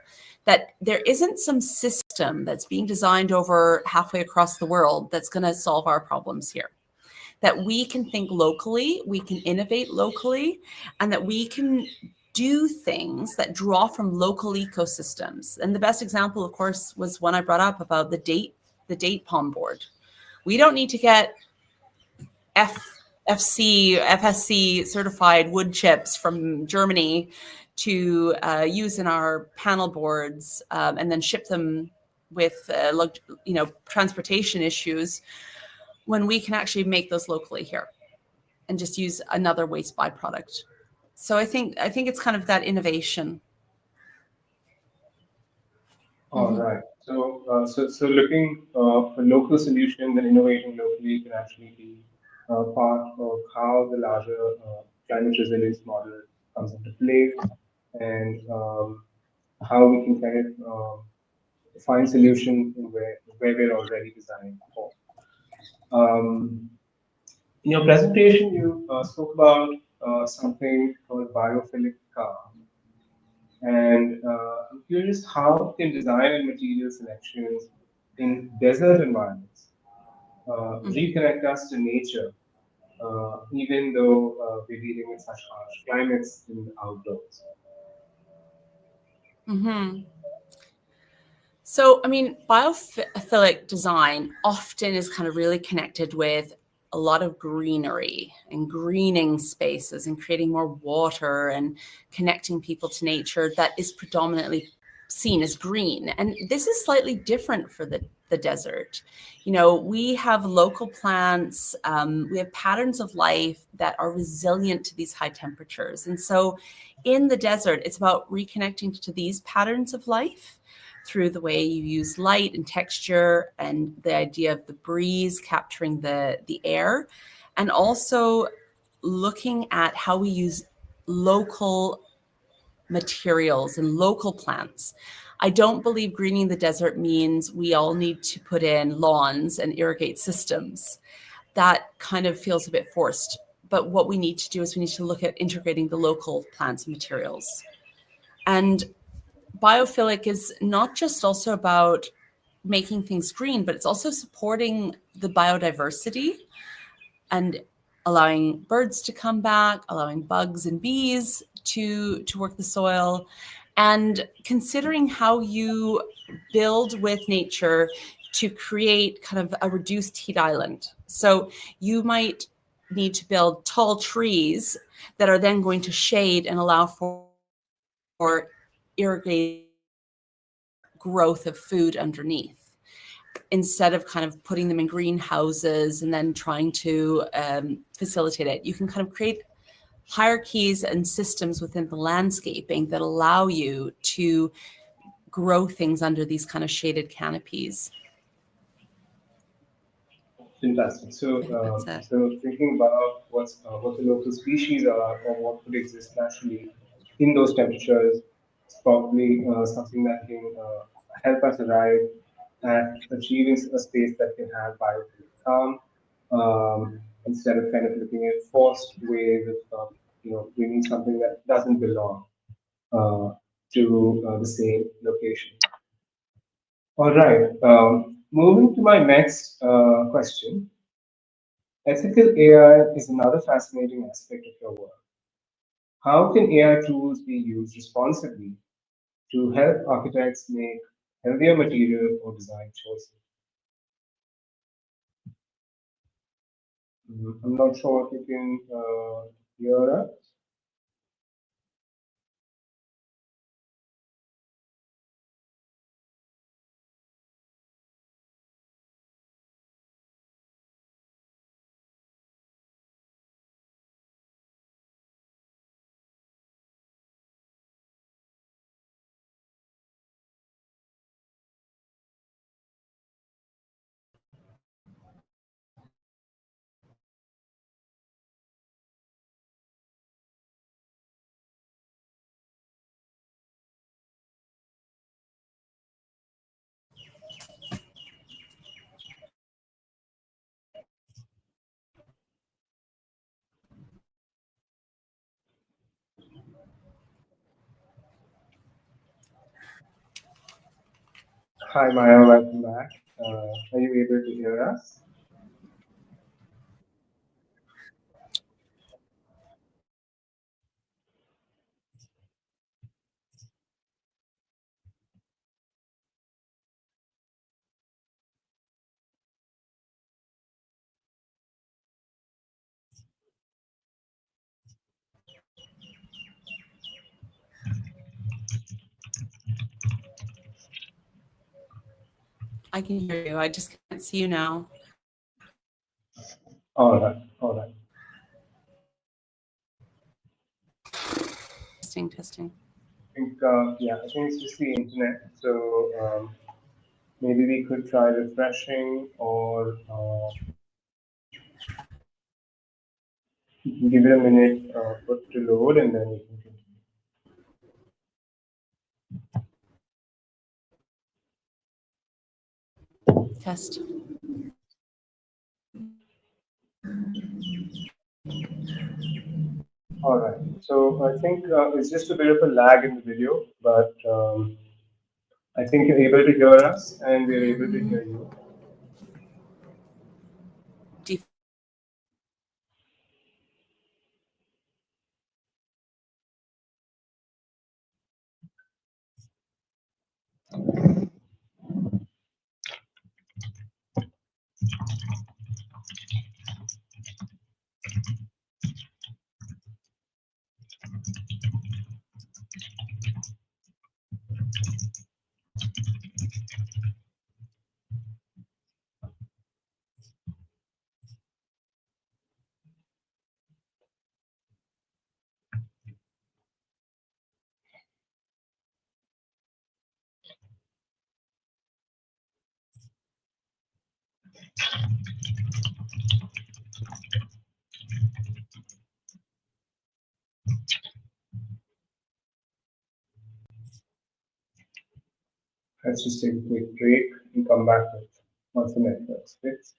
That there isn't some system that's being designed over halfway across the world that's going to solve our problems here. That we can think locally, we can innovate locally, and that we can do things that draw from local ecosystems. And the best example, of course, was one I brought up about the date palm board. We don't need to get FSC certified wood chips from Germany to use in our panel boards, and then ship them with transportation issues, when we can actually make those locally here and just use another waste byproduct. So I think it's kind of that innovation. All right. So looking for local solutions and innovating locally can actually be part of how the larger climate resilience model comes into play, and how we can kind of find solutions in where we're already designing for. Um, in your presentation, you spoke about something called biophilic calm. And I'm curious, how can design and material selections in desert environments reconnect us to nature, even though we're dealing with such harsh climates in the outdoors? Mm-hmm. So, I mean, biophilic design often is kind of really connected with a lot of greenery and greening spaces and creating more water and connecting people to nature that is predominantly seen as green. And this is slightly different for the desert. You know, we have local plants, we have patterns of life that are resilient to these high temperatures. And so in the desert, it's about reconnecting to these patterns of life through the way you use light and texture and the idea of the breeze capturing the air, and also looking at how we use local materials and local plants. I don't believe greening the desert means we all need to put in lawns and irrigate systems. That kind of feels a bit forced. But what we need to do is we need to look at integrating the local plants and materials. And biophilic is not just also about making things green, but it's also supporting the biodiversity and allowing birds to come back, allowing bugs and bees to work the soil, and considering how you build with nature to create kind of a reduced heat island. So you might need to build tall trees that are then going to shade and allow for irrigated growth of food underneath, instead of kind of putting them in greenhouses and then trying to facilitate it. You can kind of create hierarchies and systems within the landscaping that allow you to grow things under these kind of shaded canopies. Fantastic. I think that's it. So thinking about what the local species are or what could exist naturally in those temperatures is probably something that can help us arrive at achieving a space that can have biophilic calm, instead of kind of looking at forced ways of bringing something that doesn't belong uh, to the same location. All right. Moving to my next question. Ethical AI is another fascinating aspect of your work. How can AI tools be used responsibly to help architects make healthier material or design choices? I'm not sure if you can hear us. Hi, Maya, welcome back. Are you able to hear us? I can hear you. I just can't see you now. All right, all right. Testing, testing. I think it's just the internet. So maybe we could try refreshing, or you can give it a minute for it to load, and then we can continue. Test. All right. So I think it's just a bit of a lag in the video, but I think you're able to hear us, and we're able to hear you. Let's just take a quick break and come back with once the network's fixed.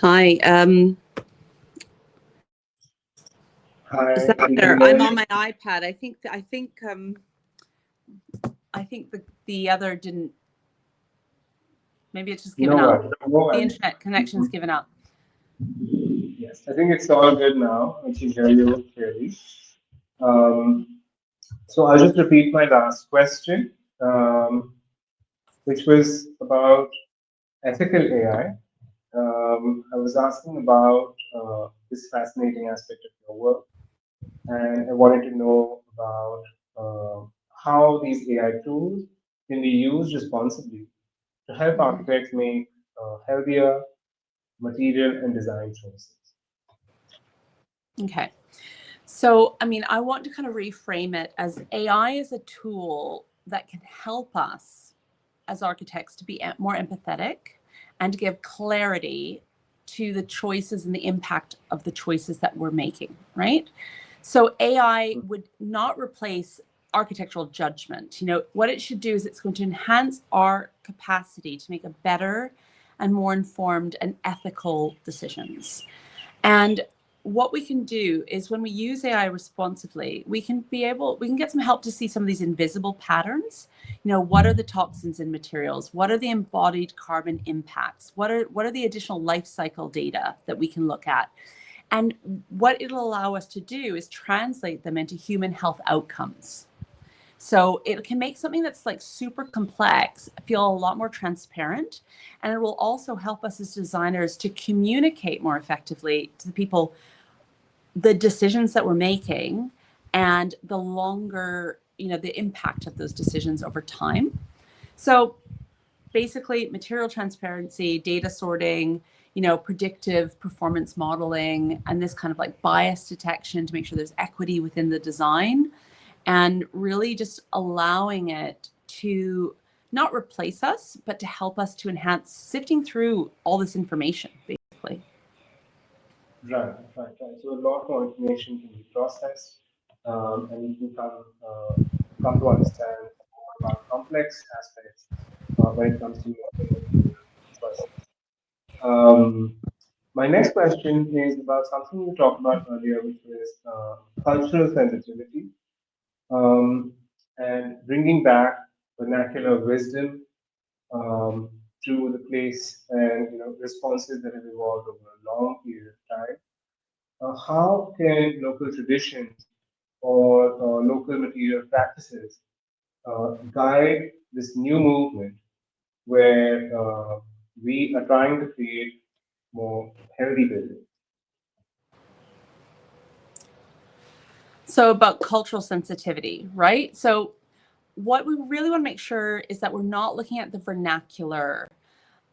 Hi. Hi, Is that good better? I'm morning. on my iPad. I think the other didn't. Maybe it's just given No up. worries. No The worries. internet connection's given up. Yes, I think it's all good now. I can hear you clearly. Um, so I'll just repeat my last question, which was about ethical AI. I was asking about this fascinating aspect of your work, and I wanted to know about how these AI tools can be used responsibly to help Mhm. architects make healthier material and design choices? Okay. So, I mean, I want to kind of reframe it as AI is a tool that can help us as architects to be more empathetic and to give clarity to the choices and the impact of the choices that we're making, right? So AI would not replace architectural judgment. You know, what it should do is it's going to enhance our capacity to make a better and more informed and ethical decisions. And what we can do is when we use AI responsibly, we can get some help to see some of these invisible patterns. You know, what are the toxins in materials? What are the embodied carbon impacts? What are the additional life cycle data that we can look at? And what it'll allow us to do is translate them into human health outcomes. So it can make something that's like super complex feel a lot more transparent. And it will also help us as designers to communicate more effectively to the people the decisions that we're making and the longer, you know, the impact of those decisions over time. So basically material transparency, data sorting, you know, predictive performance modeling, and this kind of like bias detection to make sure there's equity within the design, and really just allowing it to not replace us, but to help us to enhance sifting through all this information, basically. Right. So a lot more information can be processed, and you can come to understand more about complex aspects when it comes to making material choices. Um, my next question is about something you talked about earlier, which was cultural sensitivity, um, and bringing back vernacular wisdom um, to the place, and responses that have evolved over a long period of time. How can local traditions or local material practices guide this new movement where we are trying to create more healthy buildings? So about cultural sensitivity, right? So what we really want to make sure is that we're not looking at the vernacular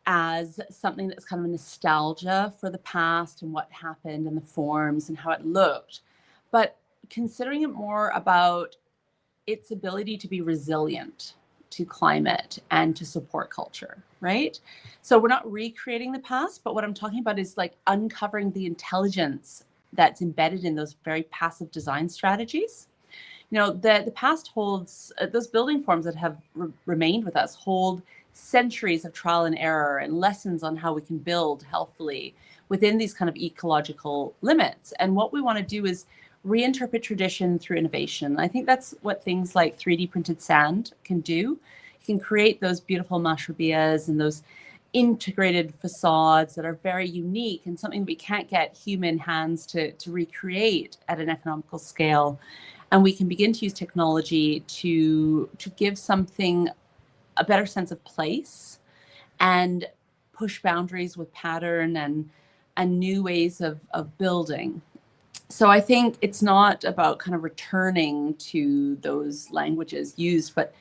as something that's kind of a nostalgia for the past and what happened and the forms and how it looked, but considering it more about its ability to be resilient to climate and to support culture, right? So we're not recreating the past, but what I'm talking about is like uncovering the intelligence that's embedded in those very passive design strategies. You know, the past holds those building forms that have remained with us hold centuries of trial and error and lessons on how we can build healthfully within these kind of ecological limits. And what we want to do is reinterpret tradition through innovation. I think that's what things like 3D printed sand can do. You can create those beautiful mashrabiyas and those integrated facades that are very unique and something we can't get human hands to recreate at an economical scale. And we can begin to use technology to give something a better sense of place and push boundaries with pattern and new ways of building. So I think it's not about kind of returning to those languages used, but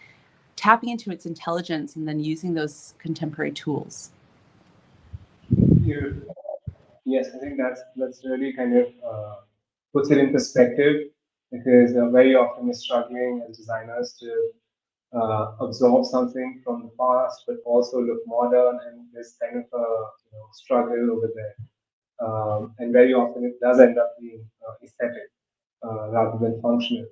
tapping into its intelligence and then using those contemporary tools. Beautiful. Yes, I think that's really kind of puts it in perspective, because very often we're struggling as designers to absorb something from the past, but also look modern, and there's kind of a struggle over there. And very often it does end up being aesthetic rather than functional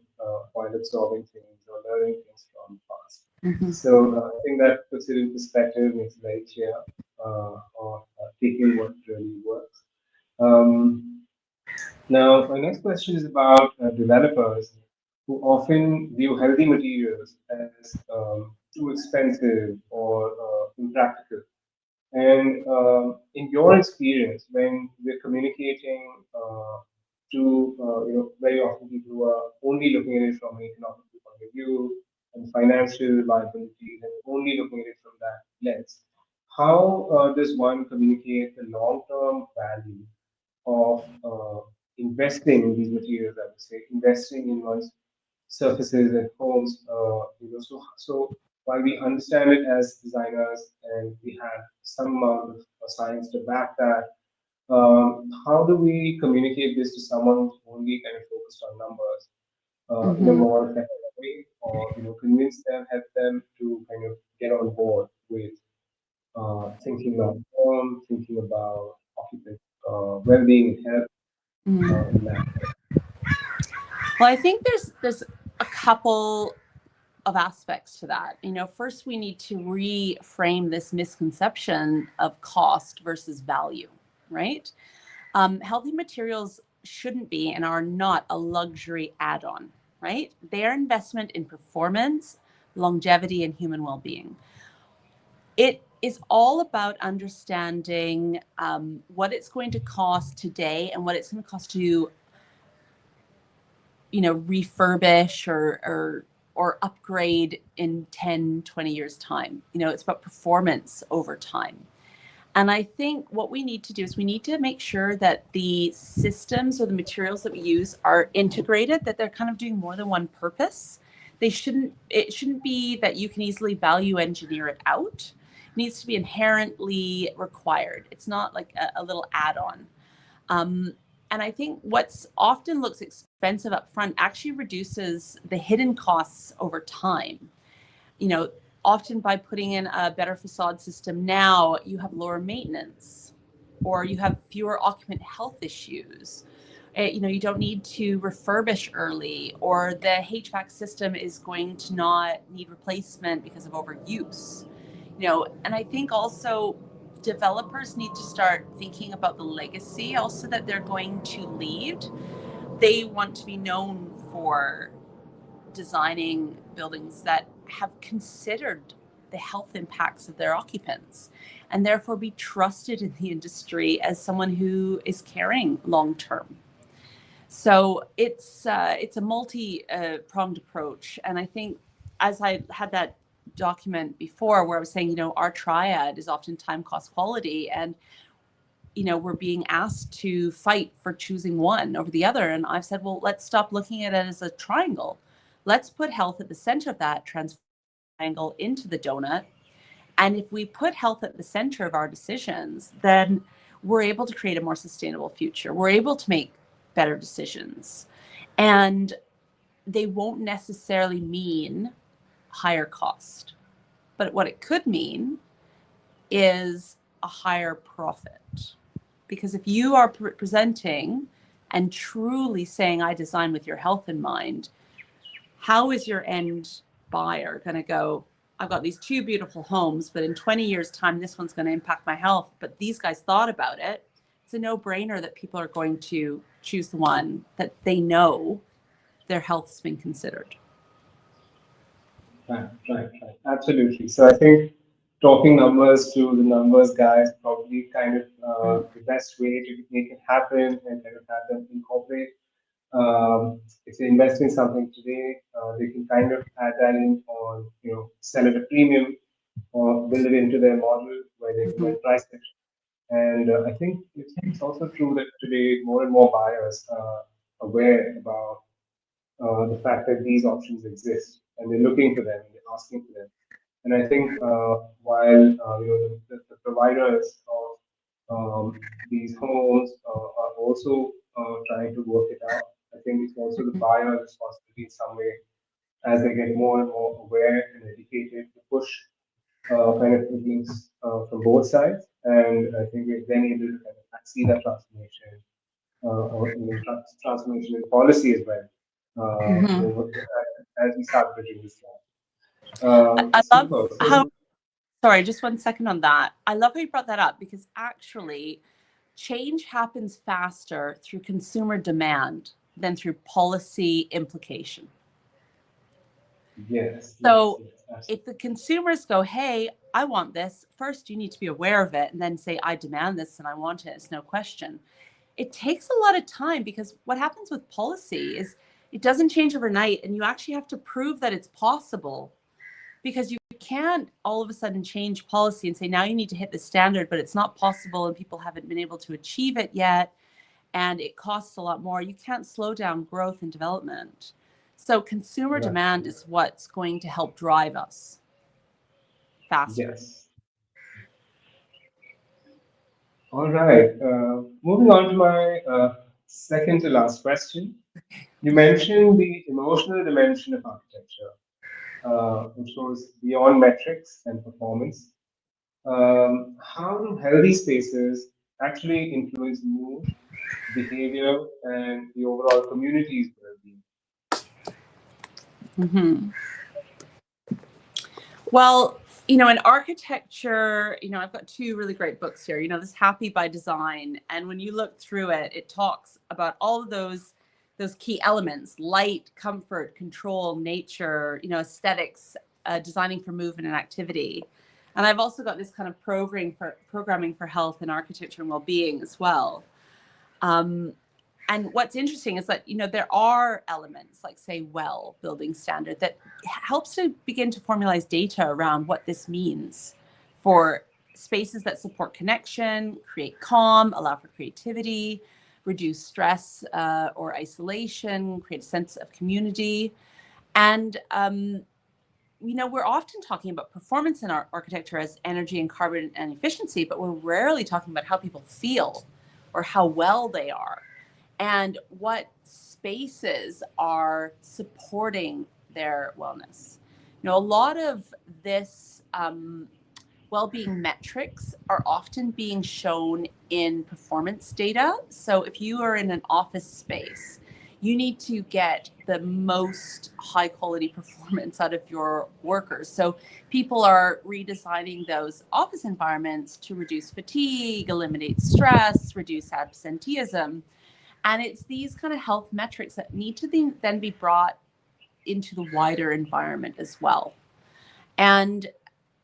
while absorbing things or learning things from the past. Mhm. So I think that puts it in perspective, makes it very clear of taking what really works. Um, Now, my next question is about developers who often view healthy materials as too expensive or impractical. And in your experience, when we're communicating to very often people who are only looking at it from an economic point of view and financial viability, and only looking at it from that lens, how does one communicate the long-term value of investing in these materials? I would say investing in one's surfaces and homes. So while we understand it as designers and we have some amount of science to back that, how do we communicate this to someone who's only kind of focused on numbers in a Hmm. more effective way, or convince them, help them to kind of get on board with thinking long term, thinking about occupant well-being and health in that. Well, I think there's a couple of aspects to that. First we need to reframe this misconception of cost versus value, right? Healthy materials shouldn't be and are not a luxury add-on, right? They're investment in performance, longevity, and human well-being. It is all about understanding what it's going to cost today and what it's going to cost to refurbish or upgrade in 10, 20 years time. It's about performance over time. And I think what we need to do is we need to make sure that the systems or the materials that we use are integrated, that they're kind of doing more than one purpose. It shouldn't be that you can easily value engineer it out. It needs to be inherently required. It's not like a little add-on. And I think what's often looks expensive up front actually reduces the hidden costs over time. You know, Often by putting in a better facade system now, you have lower maintenance or you have fewer occupant health issues. You don't need to refurbish early, or the HVAC system is going to not need replacement because of overuse. And I think also developers need to start thinking about the legacy also that they're going to leave. They want to be known for designing buildings that have considered the health impacts of their occupants and therefore be trusted in the industry as someone who is caring long term. So it's a multi pronged approach, and I think as I had that document before where I was saying, our triad is often time, cost, quality, and we're being asked to fight for choosing one over the other. And I've said, well, let's stop looking at it as a triangle. Let's put health at the center of that triangle into the donut. And if we put health at the center of our decisions, then we're able to create a more sustainable future. We're able to make better decisions. And they won't necessarily mean higher cost. But what it could mean is a higher profit. Because if you are presenting and truly saying, I design with your health in mind, how is your end buyer going to go, I've got these two beautiful homes, but in 20 years' time, this one's going to impact my health. But these guys thought about it. It's a no-brainer that people are going to choose the one that they know their health's been considered. Right. Absolutely. So I think talking numbers to the numbers guys probably kind of the best way to make it happen and kind of have them incorporate. If they invest in something today, they can kind of add that in on, sell at a premium or build it into their model where they can Mm-hmm. then price it. And I think it's also true that today more and more buyers are aware about the fact that these options exist and they're looking for them and they're asking for them. And I think while the providers of these homes are also trying to work it out, I think it's also the buyer's responsibility in some way as they get more and more aware and educated to push kind of things from both sides. And I think we're then able to kind of see that transformation or even transformation in policy as well Mm-hmm. as we start bridging this gap. I love Super. how, So, sorry, just 1 second on that. I love how you brought that up because actually change happens faster through consumer demand than through policy implication. yes, So if absolutely. the consumers go, hey, I want this, first you need to be aware of it and then say, I demand this and I want it. It's no question. It takes a lot of time because what happens with policy is it doesn't change overnight and you actually have to prove that it's possible, because you can't all of a sudden change policy and say, now you need to hit the standard, but it's not possible and people haven't been able to achieve it yet. And it costs a lot more. You can't slow down growth and development. So consumer Right. demand is what's going to help drive us. faster. Yes. All right. Moving on to my second to last question. You mentioned the emotional dimension of architecture, which goes beyond metrics and performance. How do healthy spaces actually influence mood, behavior, and the overall community's well-being? Mhm. Well, in architecture, I've got two really great books here. This Happy by Design, and when you look through it, it talks about all of those key elements: light, comfort, control, nature, aesthetics, designing for movement and activity. And I've also got this kind of programming for health and architecture and well-being as well. Um, and what's interesting is that there are elements like, say, building standard that helps to begin to formalize data around what this means for spaces that support connection, create calm, allow for creativity, reduce stress or isolation, create a sense of community. And we're often talking about performance in our architecture as energy and carbon and efficiency, but we're rarely talking about how people feel or how well they are and what spaces are supporting their wellness. A lot of this well-being metrics are often being shown in performance data. So if you are in an office space, you need to get the most high quality performance out of your workers. So people are redesigning those office environments to reduce fatigue, eliminate stress, reduce absenteeism. And it's these kind of health metrics that need to then be brought into the wider environment as well. And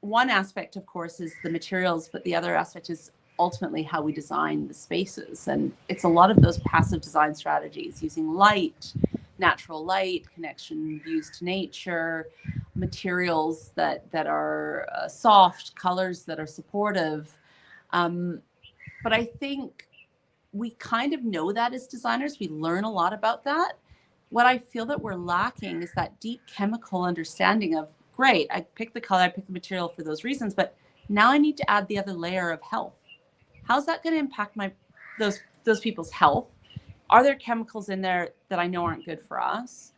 one aspect, of course, is the materials, but the other aspect is ultimately how we design the spaces. And it's a lot of those passive design strategies using light, natural light, connection, views to nature, materials that are soft, colors that are supportive. But I think we kind of know that as designers. We learn a lot about that. What I feel that we're lacking is that deep chemical understanding of, great, I picked the color, I picked the material for those reasons, but now I need to add the other layer of health. How's that going to impact those people's health? Are there chemicals in there that I know aren't good for us?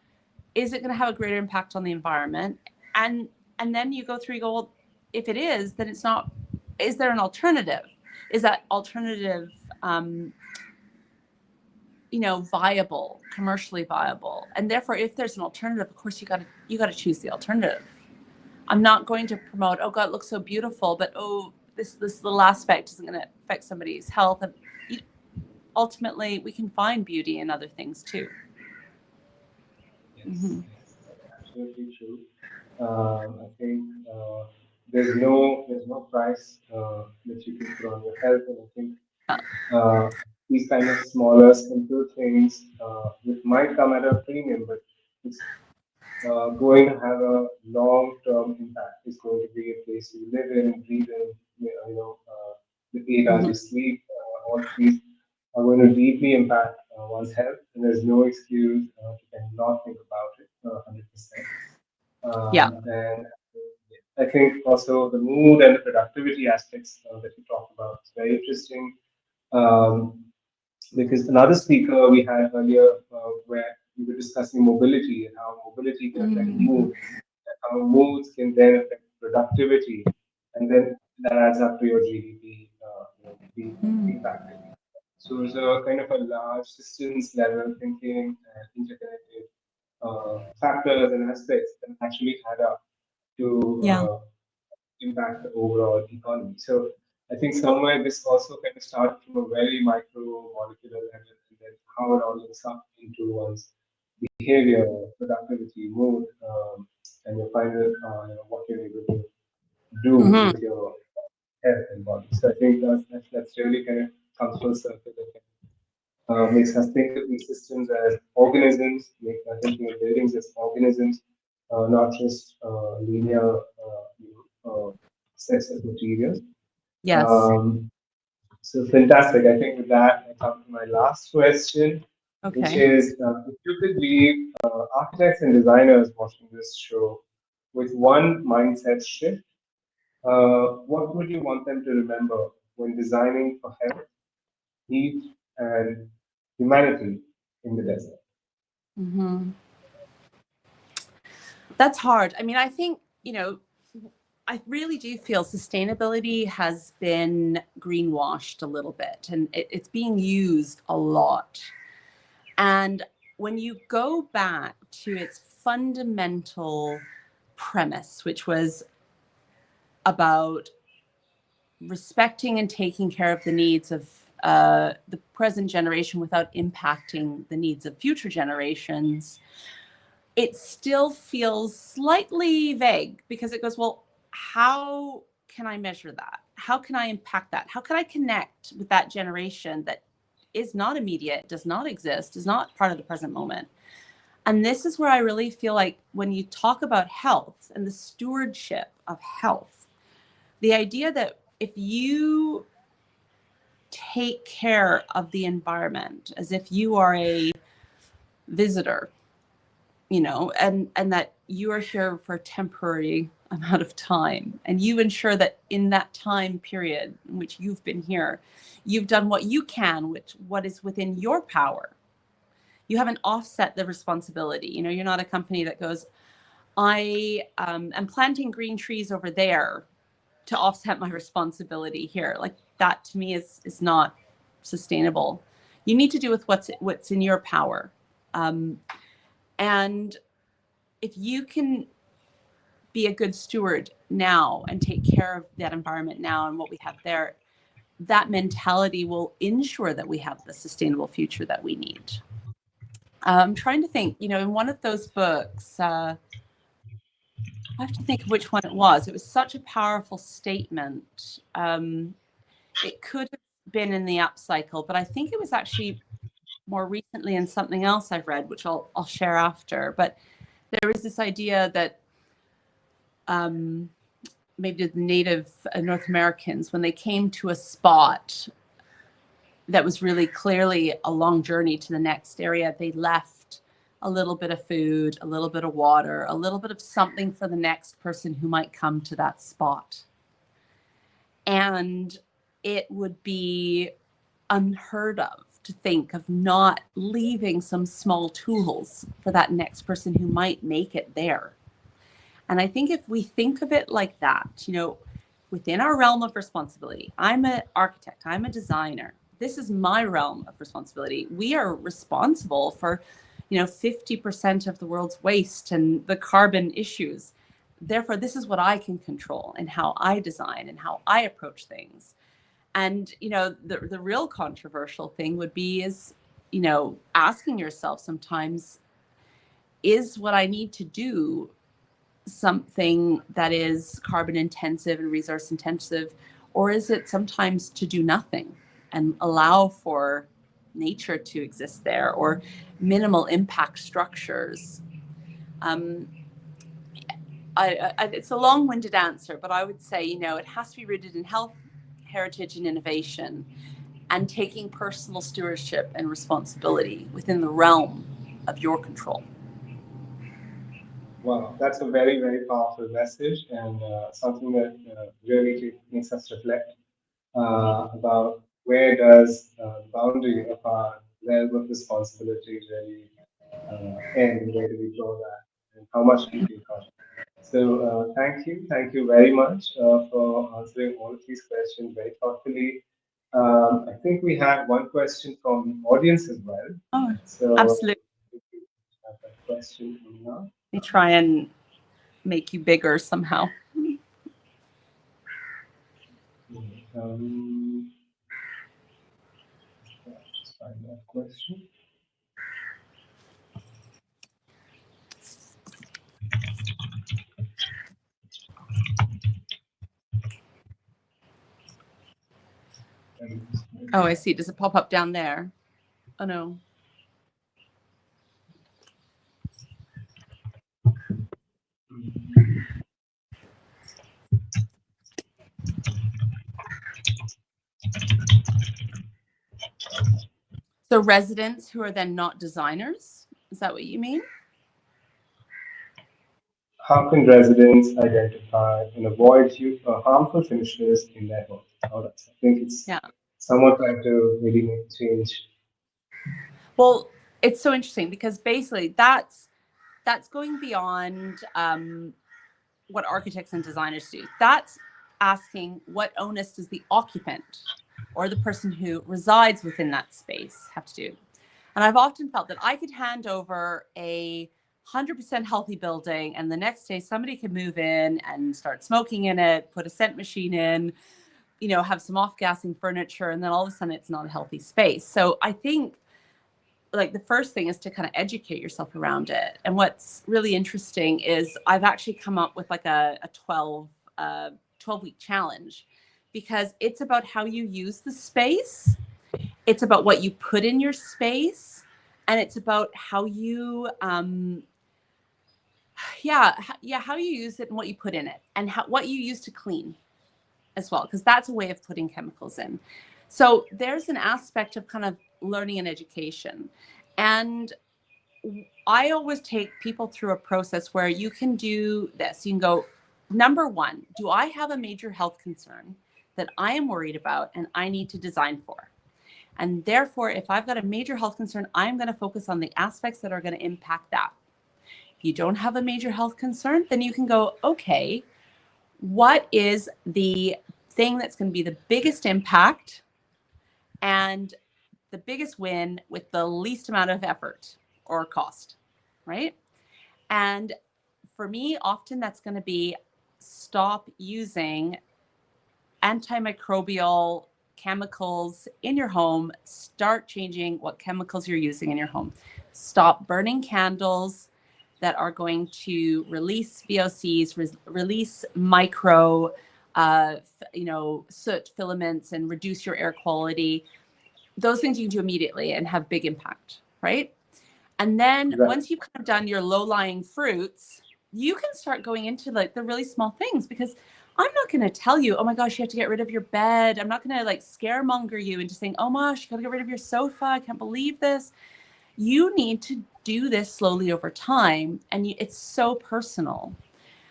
Is it going to have a greater impact on the environment? And then you go through, you go, well, if it is, then it's not. Is there an alternative? Is that alternative viable, commercially viable? And therefore, if there's an alternative, of course, you got to choose the alternative. I'm not going to promote, oh God, it looks so beautiful, but this little aspect isn't going to affect somebody's health. And ultimately, we can find beauty in other things too. Yes, yes, that's absolutely true. I think there's no price that you can put on your health, and I think uh, these kind of smaller, simple things which might come at a premium, but it's going to have a long-term impact. It's going to be a place you live in, breathe in, the 8 hours Mhm. you sleep. All of these are going to deeply impact one's health, and there's no excuse to not think about it 100%. Yeah. And I think also the mood and the productivity aspects that you talked about is very interesting. Um, because another speaker we had earlier, where we were discussing mobility and how mobility can affect Mm. mood, and how moods can then affect productivity, and then that adds up to your GDP being Mm. impacted. So there's a kind of a large systems level thinking and interconnected factors and aspects that actually add up to Yeah. impact the overall economy. So I think somewhere this also kind of started from a very micro molecular level, and then how it all links up into one's behavior, productivity, mood, and your final, what you're able to do Hmm. with your health and body. So I think that's really kind of comes full circle and makes us think of these systems as organisms, make us thinking of buildings as organisms, not just linear sets of materials. Yes. Um, so fantastic. I think with that, I come to my last question, which Okay. is if you could leave architects and designers watching this show with one mindset shift, what would you want them to remember when designing for health, heat, and humanity in the desert? Mm-hmm. That's hard. I mean, I think, I really do feel sustainability has been greenwashed a little bit, and it's being used a lot. And when you go back to its fundamental premise, which was about respecting and taking care of the needs of the present generation without impacting the needs of future generations, it still feels slightly vague because it goes, well, how can I measure that? How can I impact that? How can I connect with that generation that is not immediate, does not exist, is not part of the present moment? And this is where I really feel like when you talk about health and the stewardship of health, the idea that if you take care of the environment as if you are a visitor, and that you are here for a temporary amount of time, and you ensure that in that time period in which you've been here, you've done what you can, what is within your power. You haven't offset the responsibility. You're not a company that goes, I am planting green trees over there to offset my responsibility here. Like that to me is not sustainable. You need to do with what's in your power. And if you can be a good steward now and take care of that environment now and what we have there, that mentality will ensure that we have the sustainable future that we need. I'm trying to think, in one of those books, I have to think of which one it was. It was such a powerful statement. It could have been in the Upcycle, but I think it was actually more recently in something else I've read, which I'll share after. But there is this idea that maybe the native North Americans, when they came to a spot that was really clearly a long journey to the next area, they left a little bit of food, a little bit of water, a little bit of something for the next person who might come to that spot. And it would be unheard of to think of not leaving some small tools for that next person who might make it there. And I think if we think of it like that, within our realm of responsibility, I'm an architect, I'm a designer. This is my realm of responsibility. We are responsible for, 50% of the world's waste and the carbon issues. Therefore, this is what I can control and how I design and how I approach things. And, the real controversial thing would be asking yourself sometimes, is what I need to do something that is carbon intensive and resource intensive, or is it sometimes to do nothing and allow for nature to exist there, or minimal impact structures? It's a long-winded answer, but I would say, it has to be rooted in health, heritage, and innovation, and taking personal stewardship and responsibility within the realm of your control. Wow, that's a very, very powerful message, and something that really makes us reflect about where does the boundary of our realm of responsibility really end, where do we draw that, and how much we take on. So thank you very much for answering all of these questions very thoughtfully. I think we had one question from the audience as well. Oh, So absolutely. if you have that question coming up. Let me try and make you bigger somehow. Just find that question. Oh, I see. Does it pop up down there? Oh, no. So residents who are then not designers? Is that what you mean? how can residents identify and avoid harmful finishes in their homes? All that. I think it's Yeah. someone trying to really make change. Well, it's so interesting because basically that's going beyond what architects and designers do. That's asking what onus does the occupant or the person who resides within that space have to do. And I've often felt that I could hand over a 100% healthy building and the next day somebody could move in and start smoking in it, put a scent machine in, have some off-gassing furniture, and then all of a sudden it's not a healthy space. So I think like the first thing is to kind of educate yourself around it. And what's really interesting is I've actually come up with like a 12-week challenge, because it's about how you use the space. It's about what you put in your space, and it's about how you how you use it and what you put in it, and what you use to clean as well, because that's a way of putting chemicals in. So there's an aspect of kind of learning and education. And I always take people through a process where you can do this. You can go, number one, do I have a major health concern that I am worried about and I need to design for? And therefore, if I've got a major health concern, I'm going to focus on the aspects that are going to impact that. If you don't have a major health concern, then you can go, okay, what is the thing that's going to be the biggest impact and the biggest win with the least amount of effort or cost, right? And for me, often that's going to be stop using antimicrobial chemicals in your home. Start changing what chemicals you're using in your home. Stop burning candles that are going to release VOCs, release micro, soot filaments, and reduce your air quality. Those things you can do immediately and have big impact, right? And then once you've kind of done your low-lying fruits, you can start going into like the really small things, because I'm not going to tell you, oh my gosh, you have to get rid of your bed. I'm not going to like scaremonger you into saying, oh my gosh, you got to get rid of your sofa. I can't believe this. You need to do this slowly over time. And it's so personal.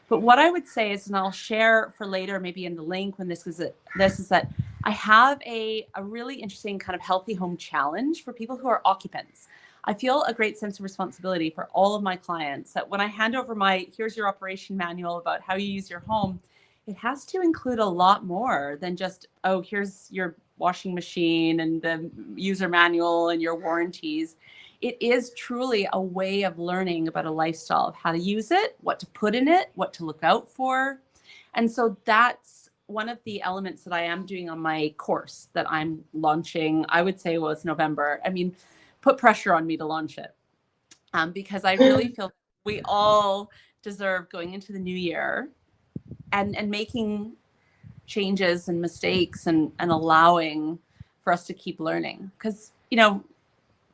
But what I would say is, and I'll share for later, maybe in the link when this is that I have a really interesting kind of healthy home challenge for people who are occupants. I feel a great sense of responsibility for all of my clients that when I hand over here's your operation manual about how you use your home, it has to include a lot more than just, oh, here's your washing machine and the user manual and your warranties. It is truly a way of learning about a lifestyle, of how to use it, what to put in it, what to look out for. And so that's one of the elements that I am doing on my course that I'm launching. I would say was November. I mean, put pressure on me to launch it because I really feel we all deserve going into the new year and making changes and mistakes and allowing for us to keep learning, because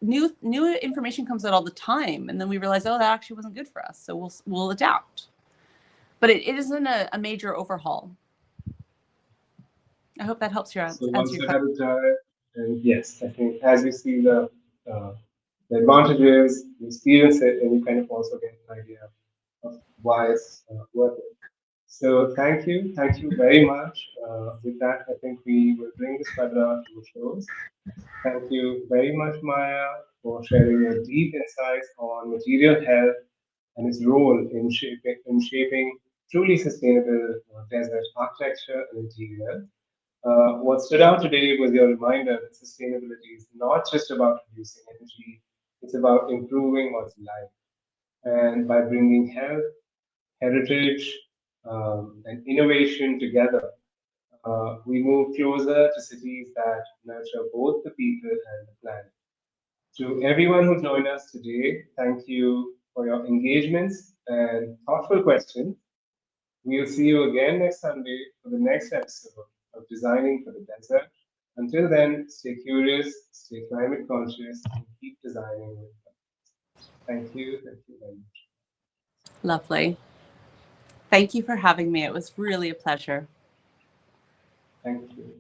new information comes out all the time, and then we realize, oh, that actually wasn't good for us, so we'll adapt. But it isn't a major overhaul. I hope that helps your answer. So once you have it done, and yes, I think as you see the advantages, you experience it, and you kind of also get an idea of why it's worth it. So thank you very much. With that, I think we will bring this webinar to a close. Thank you very much, Maya, for sharing your deep insights on material health and its role in shaping truly sustainable desert architecture and interior. What stood out today was your reminder that sustainability is not just about reducing energy, it's about improving one's life. And by bringing health, heritage, and innovation together, we move closer to cities that nurture both the people and the planet. To everyone who joined us today, thank you for your engagements and thoughtful questions. We'll see you again next Sunday for the next episode of Designing for the Desert. Until then, stay curious, stay climate conscious, and keep designing with us. Thank you. Thank you very much. Lovely. Thank you for having me. It was really a pleasure. Thank you.